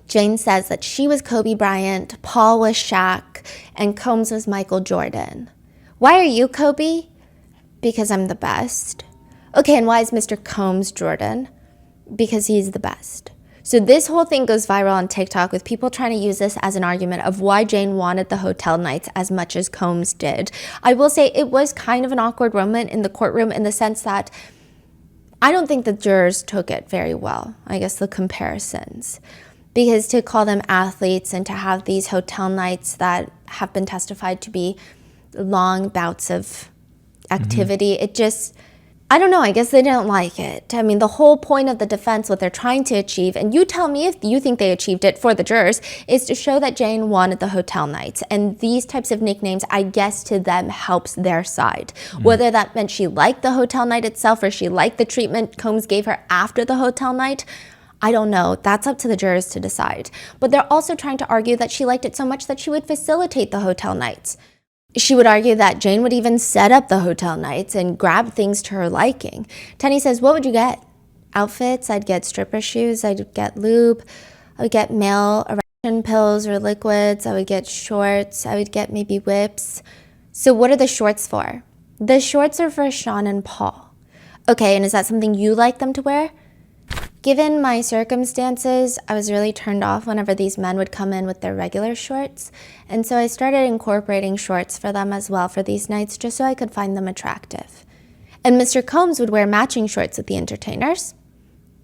Jane says that she was Kobe Bryant, Paul was Shaq, and Combs was Michael Jordan. Why are you Kobe? Because I'm the best. Okay, and why is Mr. Combs Jordan? Because he's the best. So this whole thing goes viral on TikTok with people trying to use this as an argument of why Jane wanted the hotel nights as much as Combs did. I will say it was kind of an awkward moment in the courtroom in the sense that I don't think the jurors took it very well, I guess the comparisons. Because to call them athletes and to have these hotel nights that have been testified to be long bouts of activity, it just, I don't know, I guess they didn't like it. I mean, the whole point of the defense, what they're trying to achieve, and you tell me if you think they achieved it for the jurors, is to show that Jane wanted the hotel nights. And these types of nicknames, I guess to them helps their side. Whether that meant she liked the hotel night itself or she liked the treatment Combs gave her after the hotel night, I don't know. That's up to the jurors to decide. But they're also trying to argue that she liked it so much that she would facilitate the hotel nights. She would argue that Jane would even set up the hotel nights and grab things to her liking. Tenny says, what would you get? Outfits? I'd get stripper shoes. I'd get lube. I would get male erection pills or liquids. I would get shorts. I would get maybe whips. So what are the shorts for? The shorts are for Sean and Paul. Okay, and is that something you like them to wear? Given my circumstances, I was really turned off whenever these men would come in with their regular shorts. And so I started incorporating shorts for them as well for these nights just so I could find them attractive. And Mr. Combs would wear matching shorts with the entertainers?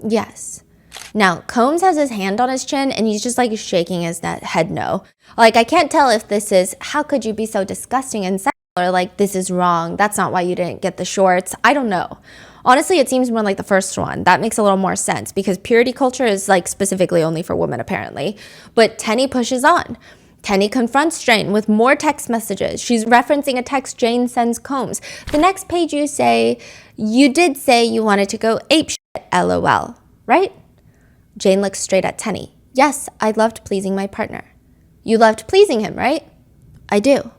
Yes. Now, Combs has his hand on his chin and he's just like shaking his head no. Like, I can't tell if this is, how could you be so disgusting and sexual, or like, this is wrong, that's not why you didn't get the shorts. I don't know. Honestly, it seems more like the first one. That makes a little more sense because purity culture is like specifically only for women apparently. But Tenny pushes on. Tenny confronts Jane with more text messages. She's referencing a text Jane sends Combs. The next page you say, you did say you wanted to go apeshit, LOL, right? Jane looks straight at Tenny. Yes, I loved pleasing my partner. You loved pleasing him, right? I do.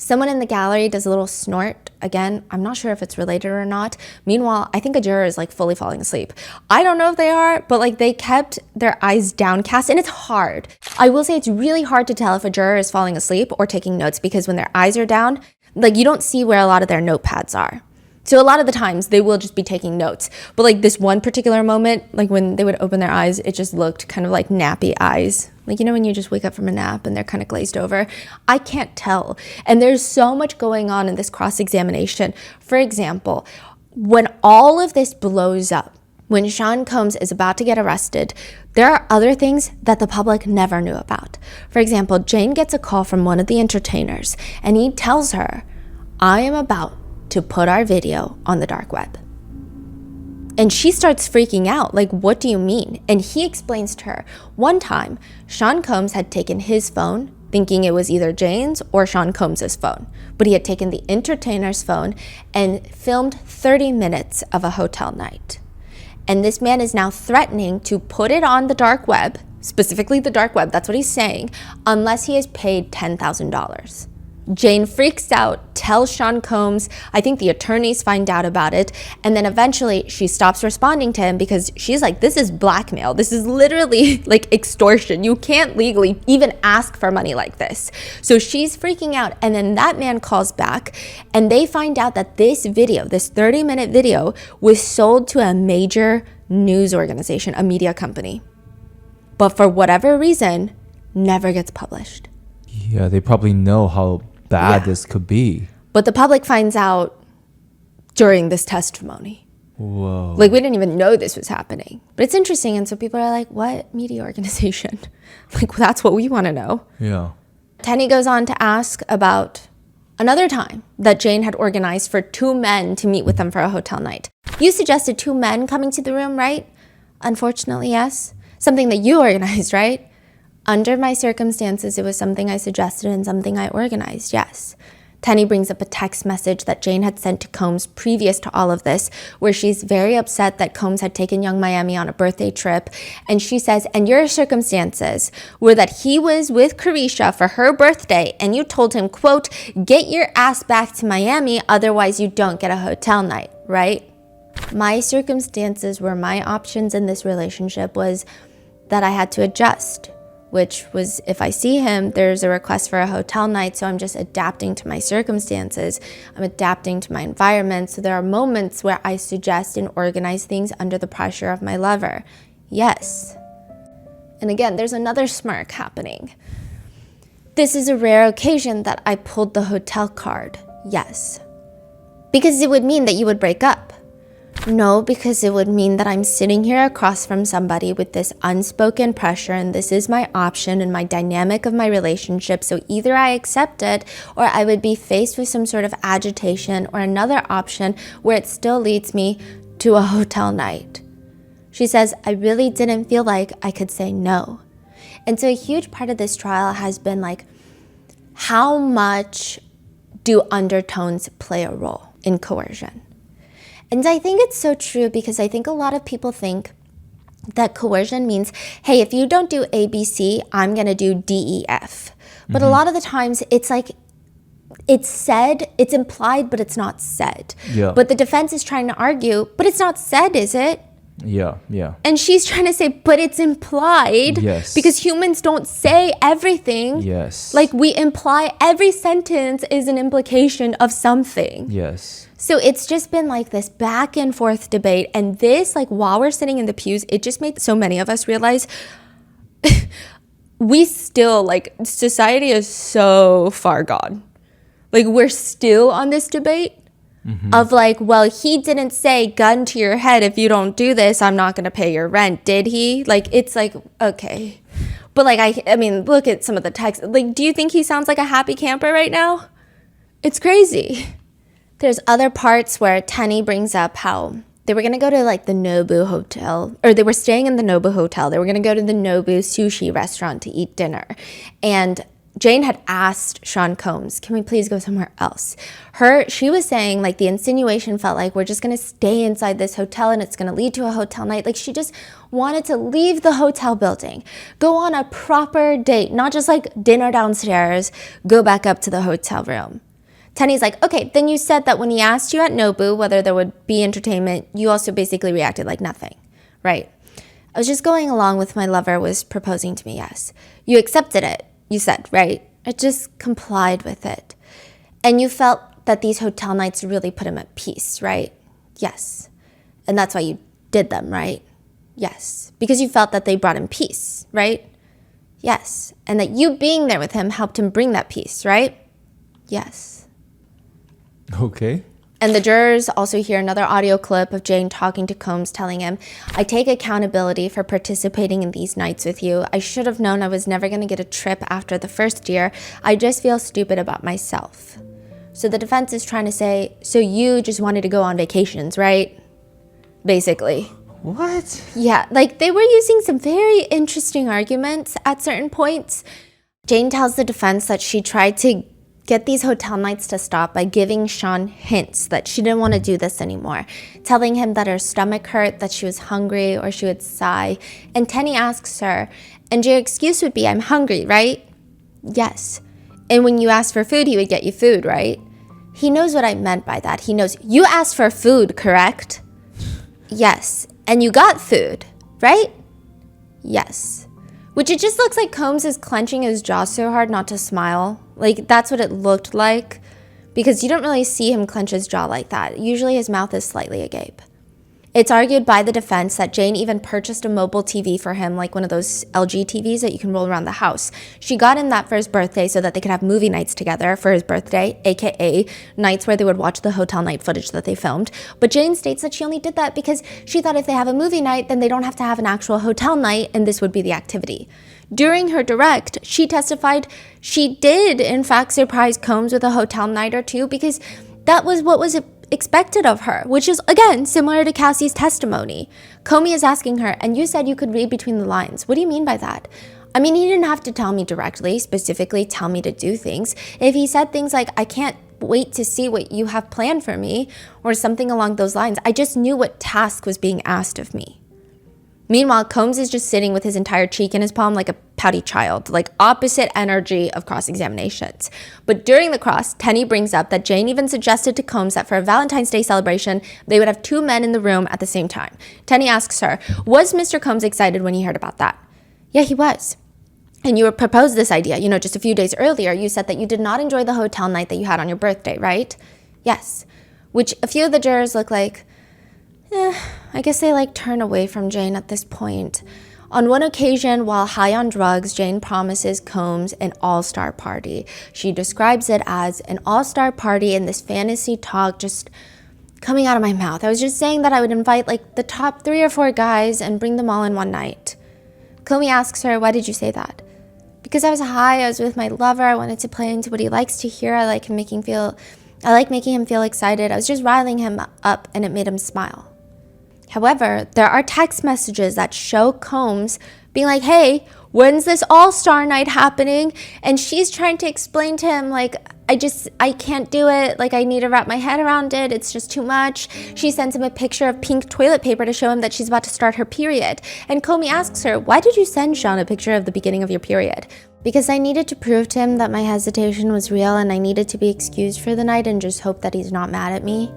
Someone in the gallery does a little snort. Again, I'm not sure if it's related or not. Meanwhile, I think a juror is like fully falling asleep. I don't know if they are, but like they kept their eyes downcast and it's hard. I will say it's really hard to tell if a juror is falling asleep or taking notes because when their eyes are down, like you don't see where a lot of their notepads are. So a lot of the times they will just be taking notes. But like this one particular moment, like when they would open their eyes, it just looked kind of like nappy eyes. Like, you know, when you just wake up from a nap and they're kind of glazed over. I can't tell. And there's so much going on in this cross-examination. For example, when all of this blows up, when Sean Combs is about to get arrested, there are other things that the public never knew about. For example, Jane gets a call from one of the entertainers and he tells her, I am about to put our video on the dark web. And she starts freaking out, like, what do you mean? And he explains to her, one time, Sean Combs had taken his phone, thinking it was either Jane's or Sean Combs' phone. But he had taken the entertainer's phone and filmed 30 minutes of a hotel night. And this man is now threatening to put it on the dark web, specifically the dark web, that's what he's saying, unless he is paid $10,000. Jane freaks out, tells Sean Combs, I think the attorneys find out about it, and then eventually she stops responding to him because she's like, this is blackmail. This is literally like extortion. You can't legally even ask for money like this. So she's freaking out, and then that man calls back, and they find out that this video, this 30-minute video, was sold to a major news organization, a media company. But for whatever reason, never gets published. Yeah, they probably know how bad this could be. But the public finds out during this testimony. Whoa. Like, we didn't even know this was happening. But it's interesting. And so people are like, what media organization? Like, well, that's what we want to know. Yeah. Tenny goes on to ask about another time that Jane had organized for 2 men to meet with them for a hotel night. You suggested 2 men coming to the room, right? Unfortunately, yes. Something that you organized, right? Under my circumstances, it was something I suggested and something I organized, yes. Tenny brings up a text message that Jane had sent to Combs previous to all of this, where she's very upset that Combs had taken young Miami on a birthday trip. And she says, and your circumstances were that he was with Carisha for her birthday and you told him, quote, get your ass back to Miami, otherwise you don't get a hotel night, right? My circumstances were my options in this relationship was that I had to adjust, which was if I see him, there's a request for a hotel night. So I'm just adapting to my circumstances. I'm adapting to my environment. So there are moments where I suggest and organize things under the pressure of my lover. Yes. And again, there's another smirk happening. This is a rare occasion that I pulled the hotel card. Yes. Because it would mean that you would break up. No, because it would mean that I'm sitting here across from somebody with this unspoken pressure and this is my option and my dynamic of my relationship. So either I accept it or I would be faced with some sort of agitation or another option where it still leads me to a hotel night. She says, I really didn't feel like I could say no. And so a huge part of this trial has been like, how much do undertones play a role in coercion? And I think it's so true because I think a lot of people think that coercion means, hey, if you don't do A, B, C, I'm going to do D, E, F. But a lot of the times it's like, it's said, it's implied, but it's not said. Yeah. But the defense is trying to argue, but it's not said, is it? Yeah. And she's trying to say, but it's implied. Yes. Because humans don't say everything. Yes. Like we imply every sentence is an implication of something. Yes. So it's just been like this back and forth debate. And this, like while we're sitting in the pews, it just made so many of us realize we still, like, society is so far gone. Like we're still on this debate. Of like, well, he didn't say gun to your head, if you don't do this, I'm not going to pay your rent. Did he? Like, it's like, okay. But like, I mean, look at some of the text. Like, do you think he sounds like a happy camper right now? It's crazy. There's other parts where Tenny brings up how they were going to go to like the Nobu Hotel, or they were staying in the Nobu Hotel. They were going to go to the Nobu sushi restaurant to eat dinner. And Jane had asked Sean Combs, can we please go somewhere else? She was saying, like, the insinuation felt like we're just going to stay inside this hotel and it's going to lead to a hotel night. Like, she just wanted to leave the hotel building, go on a proper date, not just like dinner downstairs, go back up to the hotel room. Tenny's like, okay, then you said that when he asked you at Nobu whether there would be entertainment, you also basically reacted like nothing, right? I was just going along with my lover was proposing to me, yes. You accepted it. You said, right? I just complied with it. And you felt that these hotel nights really put him at peace, right? Yes. And that's why you did them, right? Yes. Because you felt that they brought him peace, right? Yes. And that you being there with him helped him bring that peace, right? Yes. Okay. And the jurors also hear another audio clip of Jane talking to Combs, telling him, I take accountability for participating in these nights with you. I should have known I was never going to get a trip after the first year. I just feel stupid about myself. So the defense is trying to say, so you just wanted to go on vacations, right? Basically. What? Yeah, like they were using some very interesting arguments at certain points. Jane tells the defense that she tried to get these hotel nights to stop by giving Sean hints that she didn't want to do this anymore, telling him that her stomach hurt, that she was hungry, or she would sigh. And Tenny asks her, and your excuse would be, I'm hungry, right? Yes. And when you asked for food, he would get you food, right? He knows what I meant by that. He knows, you asked for food, correct? Yes. And you got food, right? Yes. Which it just looks like Combs is clenching his jaw so hard not to smile. Like, that's what it looked like. Because you don't really see him clench his jaw like that. Usually his mouth is slightly agape. It's argued by the defense that Jane even purchased a mobile TV for him, like one of those LG TVs that you can roll around the house. She got him that for his birthday so that they could have movie nights together for his birthday, aka nights where they would watch the hotel night footage that they filmed. But Jane states that she only did that because she thought if they have a movie night, then they don't have to have an actual hotel night, and this would be the activity. During her direct, she testified she did, in fact, surprise Combs with a hotel night or two because that was what was expected of her, which is, again, similar to Cassie's testimony. Comey is asking her, and you said you could read between the lines. What do you mean by that? I mean, he didn't have to tell me directly, specifically tell me to do things. If he said things like, I can't wait to see what you have planned for me, or something along those lines, I just knew what task was being asked of me. Meanwhile, Combs is just sitting with his entire cheek in his palm like a pouty child, like opposite energy of cross-examinations. But during the cross, Tenny brings up that Jane even suggested to Combs that for a Valentine's Day celebration, they would have two men in the room at the same time. Tenny asks her, was Mr. Combs excited when he heard about that? Yeah, he was. And you proposed this idea, just a few days earlier, you said that you did not enjoy the hotel night that you had on your birthday, right? Yes. Which a few of the jurors look like, I guess they turn away from Jane at this point. On one occasion, while high on drugs, Jane promises Combs an all-star party. She describes it as an all-star party, and this fantasy talk just coming out of my mouth. I was just saying that I would invite the top 3 or 4 guys and bring them all in one night. Comey asks her, why did you say that? Because I was high, I was with my lover, I wanted to play into what he likes to hear, I like making him feel excited. I was just riling him up and it made him smile. However, there are text messages that show Combs being like, hey, when's this all-star night happening? And she's trying to explain to him, I can't do it. I need to wrap my head around it. It's just too much. She sends him a picture of pink toilet paper to show him that she's about to start her period. And Comey asks her, why did you send Sean a picture of the beginning of your period? Because I needed to prove to him that my hesitation was real and I needed to be excused for the night and just hope that he's not mad at me.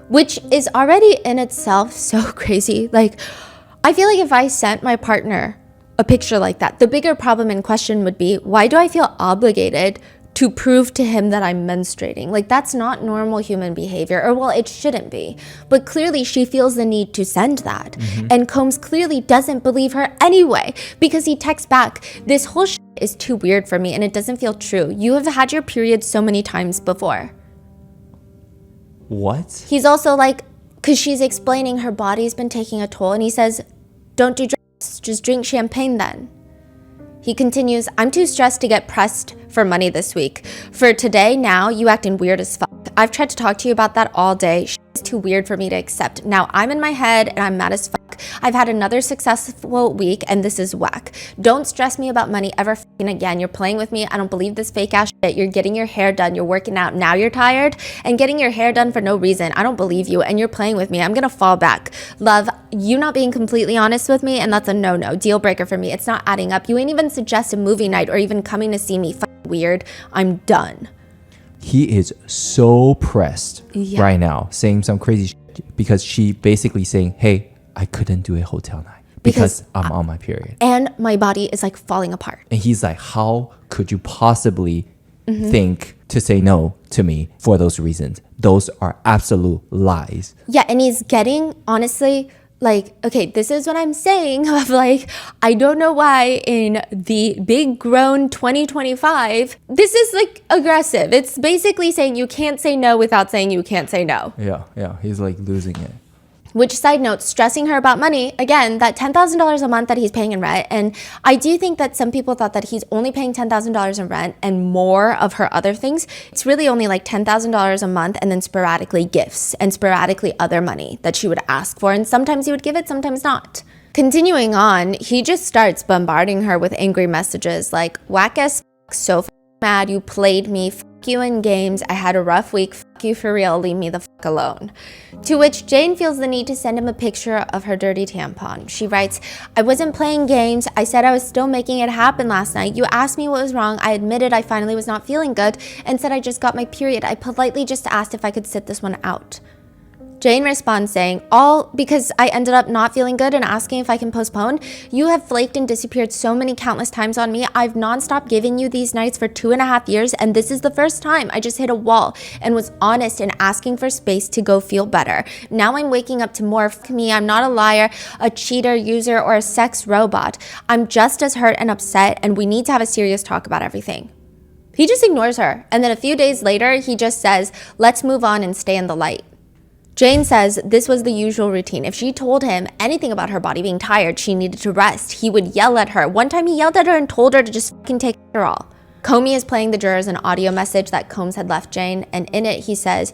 Which is already in itself so crazy. I feel like if I sent my partner a picture like that, the bigger problem in question would be, why do I feel obligated to prove to him that I'm menstruating? That's not normal human behavior, or well, it shouldn't be. But clearly she feels the need to send that. Mm-hmm. And Combs clearly doesn't believe her anyway, because he texts back, this whole shit is too weird for me and it doesn't feel true. You have had your period so many times before. What? He's also because she's explaining her body's been taking a toll, and he says, don't do drugs, just drink champagne then. He continues, I'm too stressed to get pressed for money this week. For today, now, you acting weird as fuck. I've tried to talk to you about that all day. It's too weird for me to accept. Now I'm in my head and I'm mad as fuck. I've had another successful week and this is whack. Don't stress me about money ever fucking again. You're playing with me. I don't believe this fake ass shit. You're getting your hair done. You're working out. Now you're tired and getting your hair done for no reason. I don't believe you and you're playing with me. I'm gonna fall back. Love, you not being completely honest with me, and that's a no-no. Deal breaker for me. It's not adding up. You ain't even suggest a movie night or even coming to see me. Fucking weird. I'm done. He is so pressed right now, saying some crazy shit because she basically saying, hey, I couldn't do a hotel night because I'm on my period. And my body is falling apart. And he's like, how could you possibly think to say no to me for those reasons? Those are absolute lies. Yeah, and he's getting, honestly, okay, this is what I'm saying of I don't know why in the big grown 2025, this is aggressive. It's basically saying you can't say no without saying you can't say no. Yeah, he's losing it. Which, side note, stressing her about money, again, that $10,000 a month that he's paying in rent. And I do think that some people thought that he's only paying $10,000 in rent and more of her other things. It's really only $10,000 a month and then sporadically gifts and sporadically other money that she would ask for. And sometimes he would give it, sometimes not. Continuing on, he just starts bombarding her with angry messages like, whack as f***, so f*** mad, you played me, f*** you in games, I had a rough week, f*** you for real, leave me the f*** alone. To which Jane feels the need to send him a picture of her dirty tampon. She writes, I wasn't playing games, I said I was still making it happen last night. You asked me what was wrong, I admitted I finally was not feeling good and said I just got my period. I politely just asked if I could sit this one out. Jane responds saying, all because I ended up not feeling good and asking if I can postpone. You have flaked and disappeared so many countless times on me. I've nonstop given you these nights for 2.5 years, and this is the first time I just hit a wall and was honest in asking for space to go feel better. Now I'm waking up to more of me. I'm not a liar, a cheater, user, or a sex robot. I'm just as hurt and upset, and we need to have a serious talk about everything. He just ignores her, and then a few days later, he just says, let's move on and stay in the light. Jane says this was the usual routine. If she told him anything about her body being tired, she needed to rest, he would yell at her. One time he yelled at her and told her to just fucking take it all. Comey is playing the jurors an audio message that Combs had left Jane, and in it he says,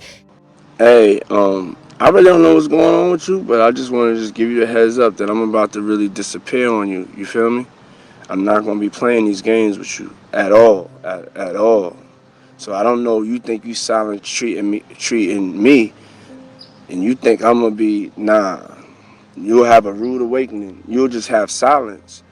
Hey, I really don't know what's going on with you, but I just want to just give you a heads up that I'm about to really disappear on you. You feel me? I'm not going to be playing these games with you at all, at all. So I don't know, you think you silent treating me, and you think I'm going to be, nah. You'll have a rude awakening. You'll just have silence.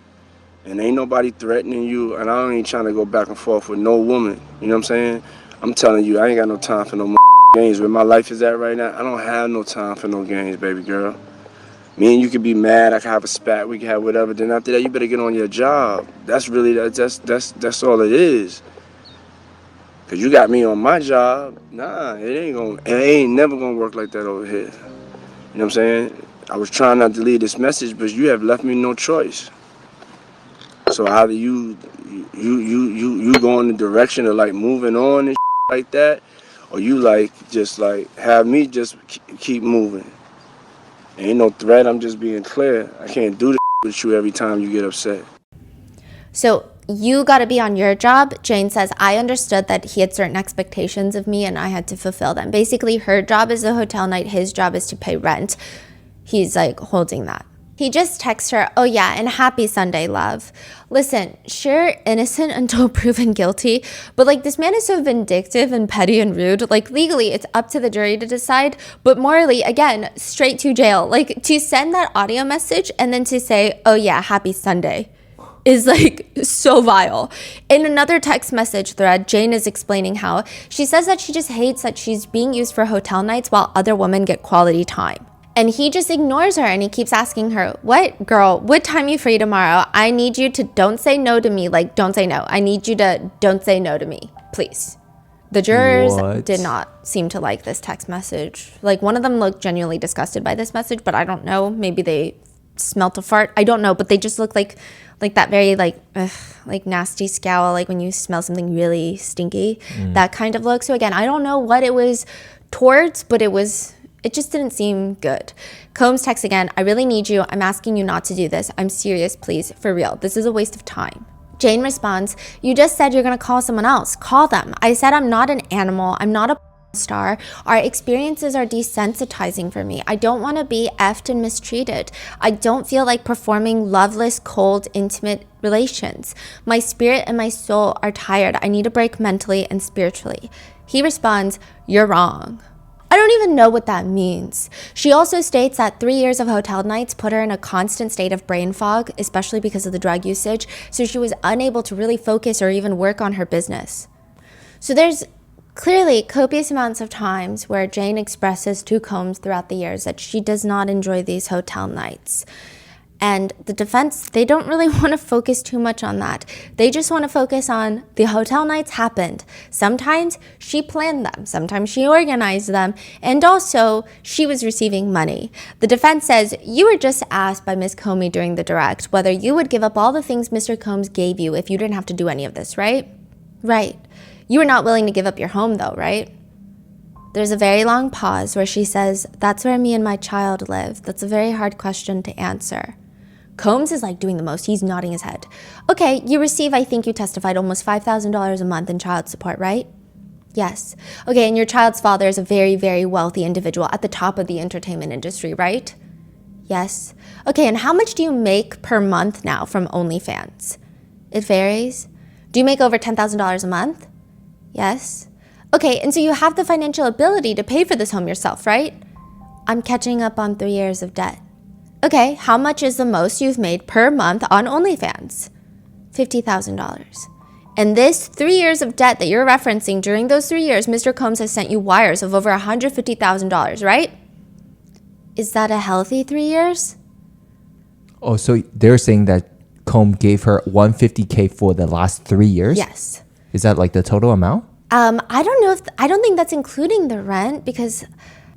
And ain't nobody threatening you, and I ain't trying to go back and forth with no woman. You know what I'm saying? I'm telling you, I ain't got no time for no games. Where my life is at right now, I don't have no time for no games, baby girl. Me and you could be mad, I could have a spat, we could have whatever. Then after that, you better get on your job. That's really, that's all it is. Cause you got me on my job. Nah, it ain't never gonna work like that over here. You know what I'm saying? I was trying not to leave this message, but you have left me no choice. So either you go in the direction of like moving on and like that, or you like just like have me just keep moving. Ain't no threat, I'm just being clear. I can't do this with you every time you get upset. so you got to be on your job. Jane says, I understood that he had certain expectations of me and I had to fulfill them. Basically, her job is a hotel night. His job is to pay rent. He's like holding that. He just texts her, oh yeah, and happy Sunday, love. Listen, sure, innocent until proven guilty, but like this man is so vindictive and petty and rude. Like legally, it's up to the jury to decide, but morally, again, straight to jail. Like to send that audio message and then to say, oh yeah, happy Sunday, is like so vile. In another text message thread, Jane is explaining how she says that she just hates that she's being used for hotel nights while other women get quality time. And he just ignores her and he keeps asking her, what girl, what time you free tomorrow? I need you to don't say no to me. Like, don't say no. I need you to don't say no to me, please. The jurors did not seem to like this text message. Like one of them looked genuinely disgusted by this message, but I don't know. Maybe they smelt a fart. I don't know, but they just look like that very like nasty scowl, like when you smell something really stinky, that kind of look. So again, I don't know what it was towards, but it just didn't seem good. Combs texts again, I really need you. I'm asking you not to do this. I'm serious, please, for real. This is a waste of time. Jane responds, you just said you're gonna call someone else. Call them. I said I'm not an animal. I'm not a star. Our experiences are desensitizing for me. I don't want to be effed and mistreated. I don't feel like performing loveless, cold, intimate relations. My spirit and my soul are tired. I need a break mentally and spiritually. He responds, you're wrong. I don't even know what that means. She also states that 3 years of hotel nights put her in a constant state of brain fog, especially because of the drug usage, so she was unable to really focus or even work on her business. So there's clearly copious amounts of times where Jane expresses to Combs throughout the years that she does not enjoy these hotel nights. And the defense, they don't really want to focus too much on that. They just want to focus on the hotel nights happened. Sometimes she planned them. Sometimes she organized them. And also, she was receiving money. The defense says, you were just asked by Ms. Comey during the direct whether you would give up all the things Mr. Combs gave you if you didn't have to do any of this, right? Right. You were not willing to give up your home though, right? There's a very long pause where she says, that's where me and my child live. That's a very hard question to answer. Combs is like doing the most. He's nodding his head. Okay, you receive, I think you testified, almost $5,000 a month in child support, right? Yes. Okay, and your child's father is a very, very wealthy individual at the top of the entertainment industry, right? Yes. Okay, and how much do you make per month now from OnlyFans? It varies. Do you make over $10,000 a month? Yes. Okay, and so you have the financial ability to pay for this home yourself, right? I'm catching up on 3 years of debt. Okay, how much is the most you've made per month on OnlyFans? $50,000. And this 3 years of debt that you're referencing, during those 3 years, Mr. Combs has sent you wires of over $150,000, right? Is that a healthy 3 years? Oh, so they're saying that Combs gave her $150K for the last 3 years? Yes. Is that like the total amount? I don't know I don't think that's including the rent because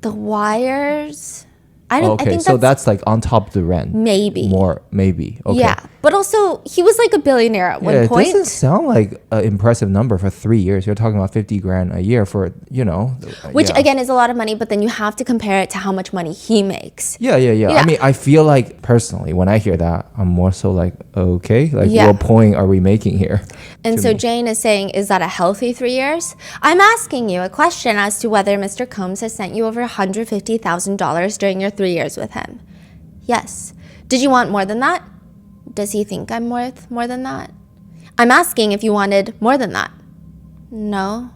the wires. I think so that's like on top of the rent. Maybe. More, maybe. Okay. Yeah, but also he was like a billionaire at one point. It doesn't sound like an impressive number for 3 years. You're talking about 50 grand a year for, Which again is a lot of money, but then you have to compare it to how much money he makes. Yeah. I mean, I feel like personally, when I hear that, I'm more so like, okay, like what point are we making here? And so Jane is saying, is that a healthy 3 years? I'm asking you a question as to whether Mr. Combs has sent you over $150,000 during your 3 years with him. Yes. Did you want more than that? Does he think I'm worth more than that? I'm asking if you wanted more than that. No.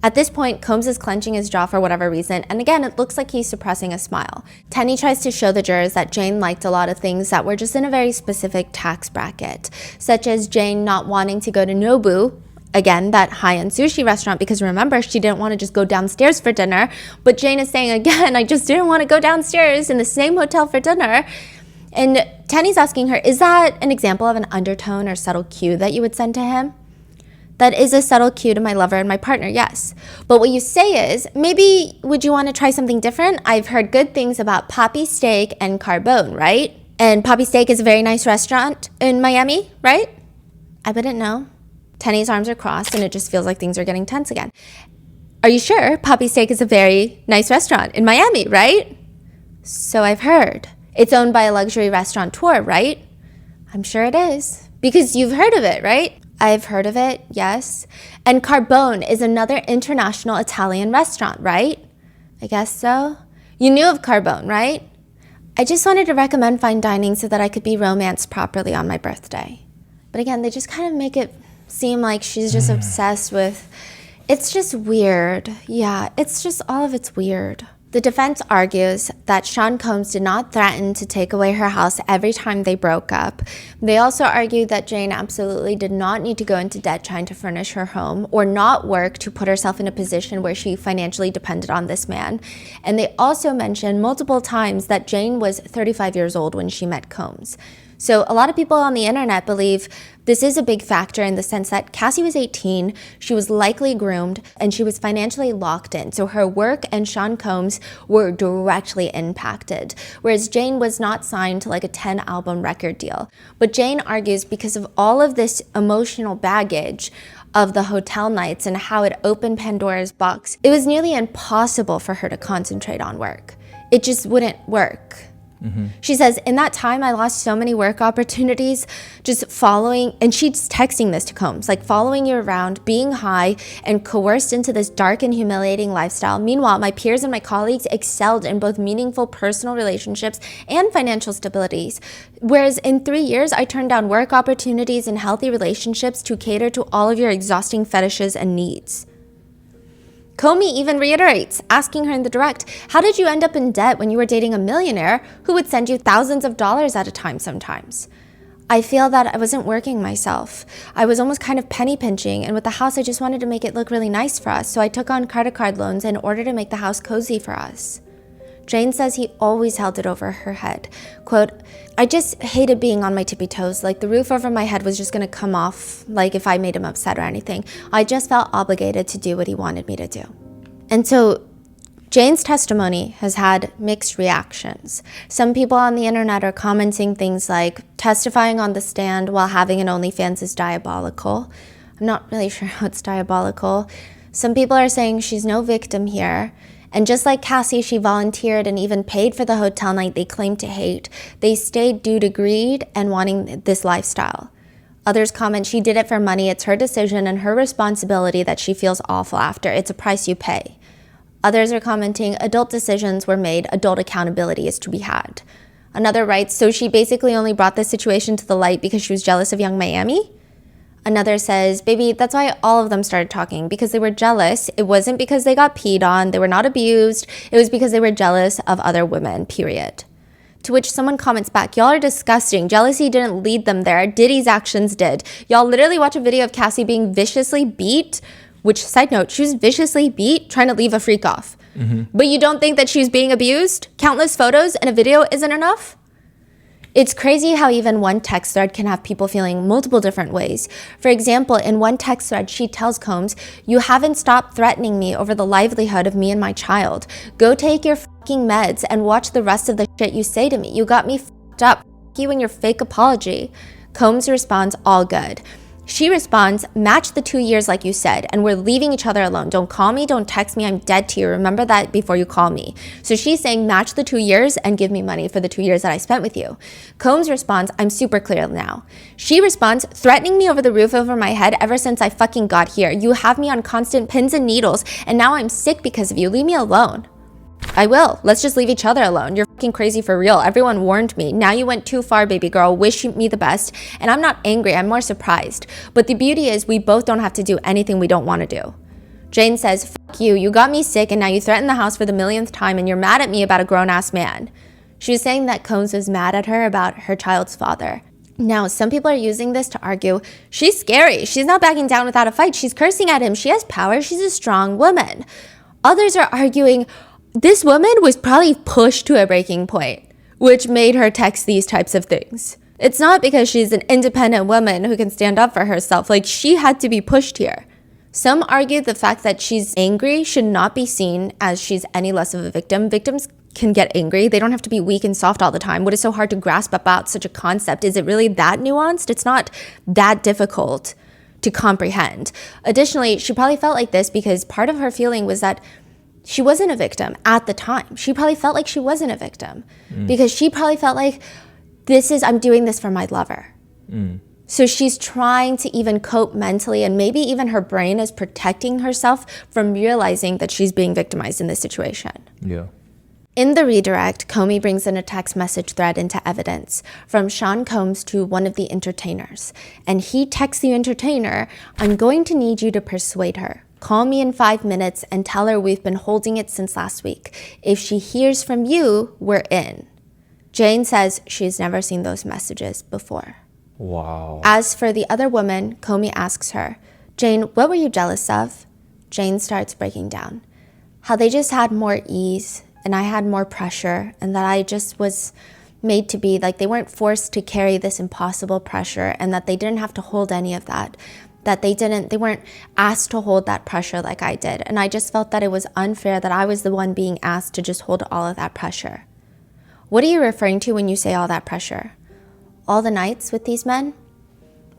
At this point, Combs is clenching his jaw for whatever reason, and again, it looks like he's suppressing a smile. Tenny tries to show the jurors that Jane liked a lot of things that were just in a very specific tax bracket, such as Jane not wanting to go to Nobu, again, that high-end sushi restaurant, because remember, she didn't want to just go downstairs for dinner, but Jane is saying, again, I just didn't want to go downstairs in the same hotel for dinner. And Tenny's asking her, is that an example of an undertone or subtle cue that you would send to him? That is a subtle cue to my lover and my partner, yes. But what you say is, maybe would you want to try something different? I've heard good things about Poppy Steak and Carbone, right? And Poppy Steak is a very nice restaurant in Miami, right? I wouldn't know. Tenny's arms are crossed and it just feels like things are getting tense again. Are you sure Poppy Steak is a very nice restaurant in Miami, right? So I've heard. It's owned by a luxury restaurateur, right? I'm sure it is. Because you've heard of it, right? I've heard of it, yes. And Carbone is another international Italian restaurant, right? I guess so. You knew of Carbone, right? I just wanted to recommend fine dining so that I could be romanced properly on my birthday. But again, they just kind of make it seem like she's just obsessed with... It's just weird. Yeah, it's just all of it's weird. The defense argues that Sean Combs did not threaten to take away her house every time they broke up. They also argue that Jane absolutely did not need to go into debt trying to furnish her home or not work to put herself in a position where she financially depended on this man. And they also mention multiple times that Jane was 35 years old when she met Combs. So a lot of people on the internet believe this is a big factor in the sense that Cassie was 18, she was likely groomed, and she was financially locked in. So her work and Sean Combs were directly impacted, whereas Jane was not signed to like a 10-album record deal. But Jane argues because of all of this emotional baggage of the hotel nights and how it opened Pandora's box, it was nearly impossible for her to concentrate on work. It just wouldn't work. She says, in that time, I lost so many work opportunities just following, and she's texting this to Combs, like following you around, being high, and coerced into this dark and humiliating lifestyle. Meanwhile, my peers and my colleagues excelled in both meaningful personal relationships and financial stabilities. Whereas in 3 years, I turned down work opportunities and healthy relationships to cater to all of your exhausting fetishes and needs. Comey even reiterates, asking her in the direct, how did you end up in debt when you were dating a millionaire who would send you thousands of dollars at a time sometimes? I feel that I wasn't working myself. I was almost kind of penny pinching, and with the house, I just wanted to make it look really nice for us, so I took on credit card loans in order to make the house cozy for us. Jane says he always held it over her head. Quote, I just hated being on my tippy toes, like the roof over my head was just gonna come off, like if I made him upset or anything. I just felt obligated to do what he wanted me to do. And so Jane's testimony has had mixed reactions. Some people on the internet are commenting things like, testifying on the stand while having an OnlyFans is diabolical. I'm not really sure how it's diabolical. Some people are saying she's no victim here. And just like Cassie, she volunteered and even paid for the hotel night they claimed to hate. They stayed due to greed and wanting this lifestyle. Others comment she did it for money. It's her decision and her responsibility that she feels awful after. It's a price you pay. Others are commenting adult decisions were made. Adult accountability is to be had. Another writes, so she basically only brought this situation to the light because she was jealous of Young Miami? Another says, baby, that's why all of them started talking, because they were jealous. It wasn't because they got peed on. They were not abused. It was because they were jealous of other women, period. To which someone comments back, y'all are disgusting. Jealousy didn't lead them there. Diddy's actions did. Y'all literally watch a video of Cassie being viciously beat, which, side note, she was viciously beat trying to leave a freak off. But you don't think that she's being abused? Countless photos and a video isn't enough? It's crazy how even one text thread can have people feeling multiple different ways. For example, in one text thread, she tells Combs, "You haven't stopped threatening me over the livelihood of me and my child. Go take your fucking meds and watch the rest of the shit you say to me. You got me fucked up. Fuck you and your fake apology." Combs responds, "All good." She responds, "Match the 2 years like you said, and we're leaving each other alone. Don't call me, don't text me, I'm dead to you. Remember that before you call me." So she's saying, match the 2 years and give me money for the 2 years that I spent with you. Combs responds, "I'm super clear now." She responds, "Threatening me over the roof over my head ever since I fucking got here. You have me on constant pins and needles, and now I'm sick because of you. Leave me alone." "I will. Let's just leave each other alone. You're fucking crazy for real. Everyone warned me. Now you went too far, baby girl. Wish me the best. And I'm not angry. I'm more surprised. But the beauty is we both don't have to do anything we don't want to do." Jane says, "Fuck you. You got me sick and now you threaten the house for the millionth time and you're mad at me about a grown-ass man." She was saying that Combs was mad at her about her child's father. Now, some people are using this to argue, she's scary. She's not backing down without a fight. She's cursing at him. She has power. She's a strong woman. Others are arguing, this woman was probably pushed to a breaking point, which made her text these types of things. It's not because she's an independent woman who can stand up for herself. Like, she had to be pushed here. Some argue the fact that she's angry should not be seen as she's any less of a victim. Victims can get angry. They don't have to be weak and soft all the time. What is so hard to grasp about such a concept? Is it really that nuanced? It's not that difficult to comprehend. Additionally, she probably felt like this because part of her feeling was that she wasn't a victim at the time. She probably felt like she wasn't a victim because she probably felt like, I'm doing this for my lover. So she's trying to even cope mentally, and maybe even her brain is protecting herself from realizing that she's being victimized in this situation. Yeah. In the redirect, Comey brings in a text message thread into evidence from Sean Combs to one of the entertainers. And he texts the entertainer, "I'm going to need you to persuade her. Call me in 5 minutes and tell her we've been holding it since last week. If she hears from you, we're in." Jane says she's never seen those messages before. Wow. As for the other woman, Comey asks her, "Jane, what were you jealous of?" Jane starts breaking down. How they just had more ease and I had more pressure, and that I just was made to be like they weren't forced to carry this impossible pressure, and that they didn't have to hold any of that. That they weren't asked to hold that pressure like I did. And I just felt that it was unfair that I was the one being asked to just hold all of that pressure. What are you referring to when you say all that pressure? All the nights with these men?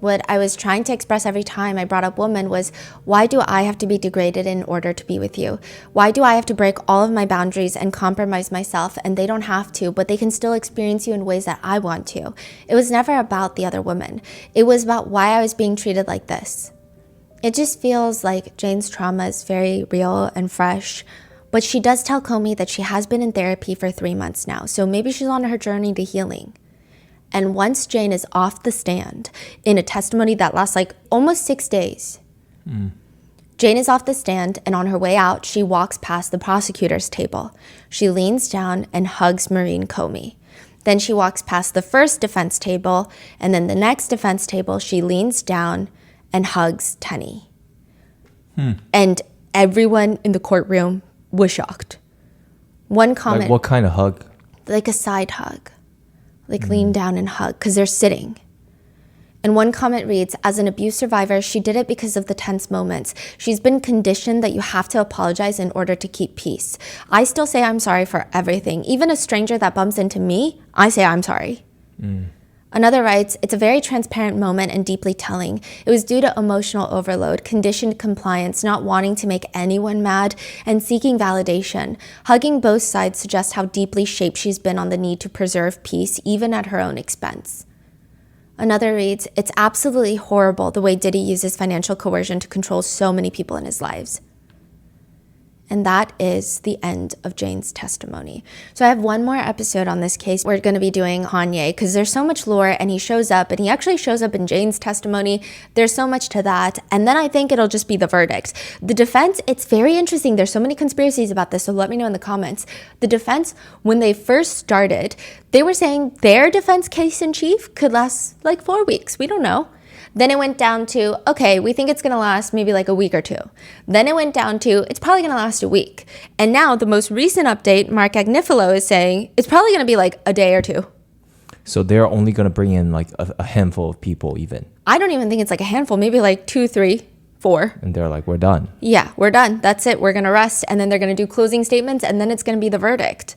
What I was trying to express every time I brought up woman was, why do I have to be degraded in order to be with you? Why do I have to break all of my boundaries and compromise myself, and they don't have to, but they can still experience you in ways that I want to? It was never about the other woman. It was about why I was being treated like this. It just feels like Jane's trauma is very real and fresh, but she does tell Comey that she has been in therapy for 3 months now, so maybe she's on her journey to healing. And once Jane is off the stand in a testimony that lasts like almost 6 days, Jane is off the stand, and on her way out, she walks past the prosecutor's table. She leans down and hugs Maureen Comey. Then she walks past the first defense table, and then the next defense table, she leans down and hugs Tenny. And everyone in the courtroom was shocked. One comment. Like what kind of hug? Like a side hug. Like lean down and hug, because they're sitting. And one comment reads, "As an abuse survivor, she did it because of the tense moments. She's been conditioned that you have to apologize in order to keep peace. I still say I'm sorry for everything. Even a stranger that bumps into me, I say I'm sorry." Another writes, "It's a very transparent moment and deeply telling. It was due to emotional overload, conditioned compliance, not wanting to make anyone mad, and seeking validation. Hugging both sides suggests how deeply shaped she's been on the need to preserve peace, even at her own expense." Another reads, "It's absolutely horrible the way Diddy uses financial coercion to control so many people in his lives." And that is the end of Jane's testimony. So I have one more episode on this case. We're going to be doing Kanye because there's so much lore, and he shows up, and he actually shows up in Jane's testimony. There's so much to that. And then I think it'll just be the verdict. The defense, it's very interesting. There's so many conspiracies about this, so let me know in the comments. The defense, when they first started, they were saying their defense case in chief could last like 4 weeks. We don't know. Then it went down to, okay, we think it's going to last maybe like a week or two. Then it went down to, it's probably going to last a week. And now the most recent update, Mark Agnifilo is saying it's probably going to be like a day or two. So they're only going to bring in like a handful of people even. I don't even think it's like a handful, maybe like 2, 3, 4. And they're like, we're done. Yeah, we're done. That's it. We're going to rest. And then they're going to do closing statements, and then it's going to be the verdict.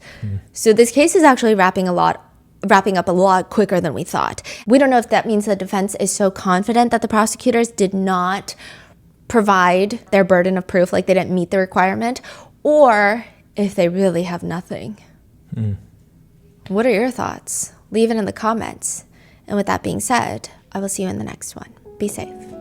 So this case is actually wrapping up a lot quicker than we thought. We don't know if that means the defense is so confident that the prosecutors did not provide their burden of proof, like they didn't meet the requirement, or if they really have nothing. What are your thoughts? Leave it in the comments. And with that being said, I will see you in the next one. Be safe.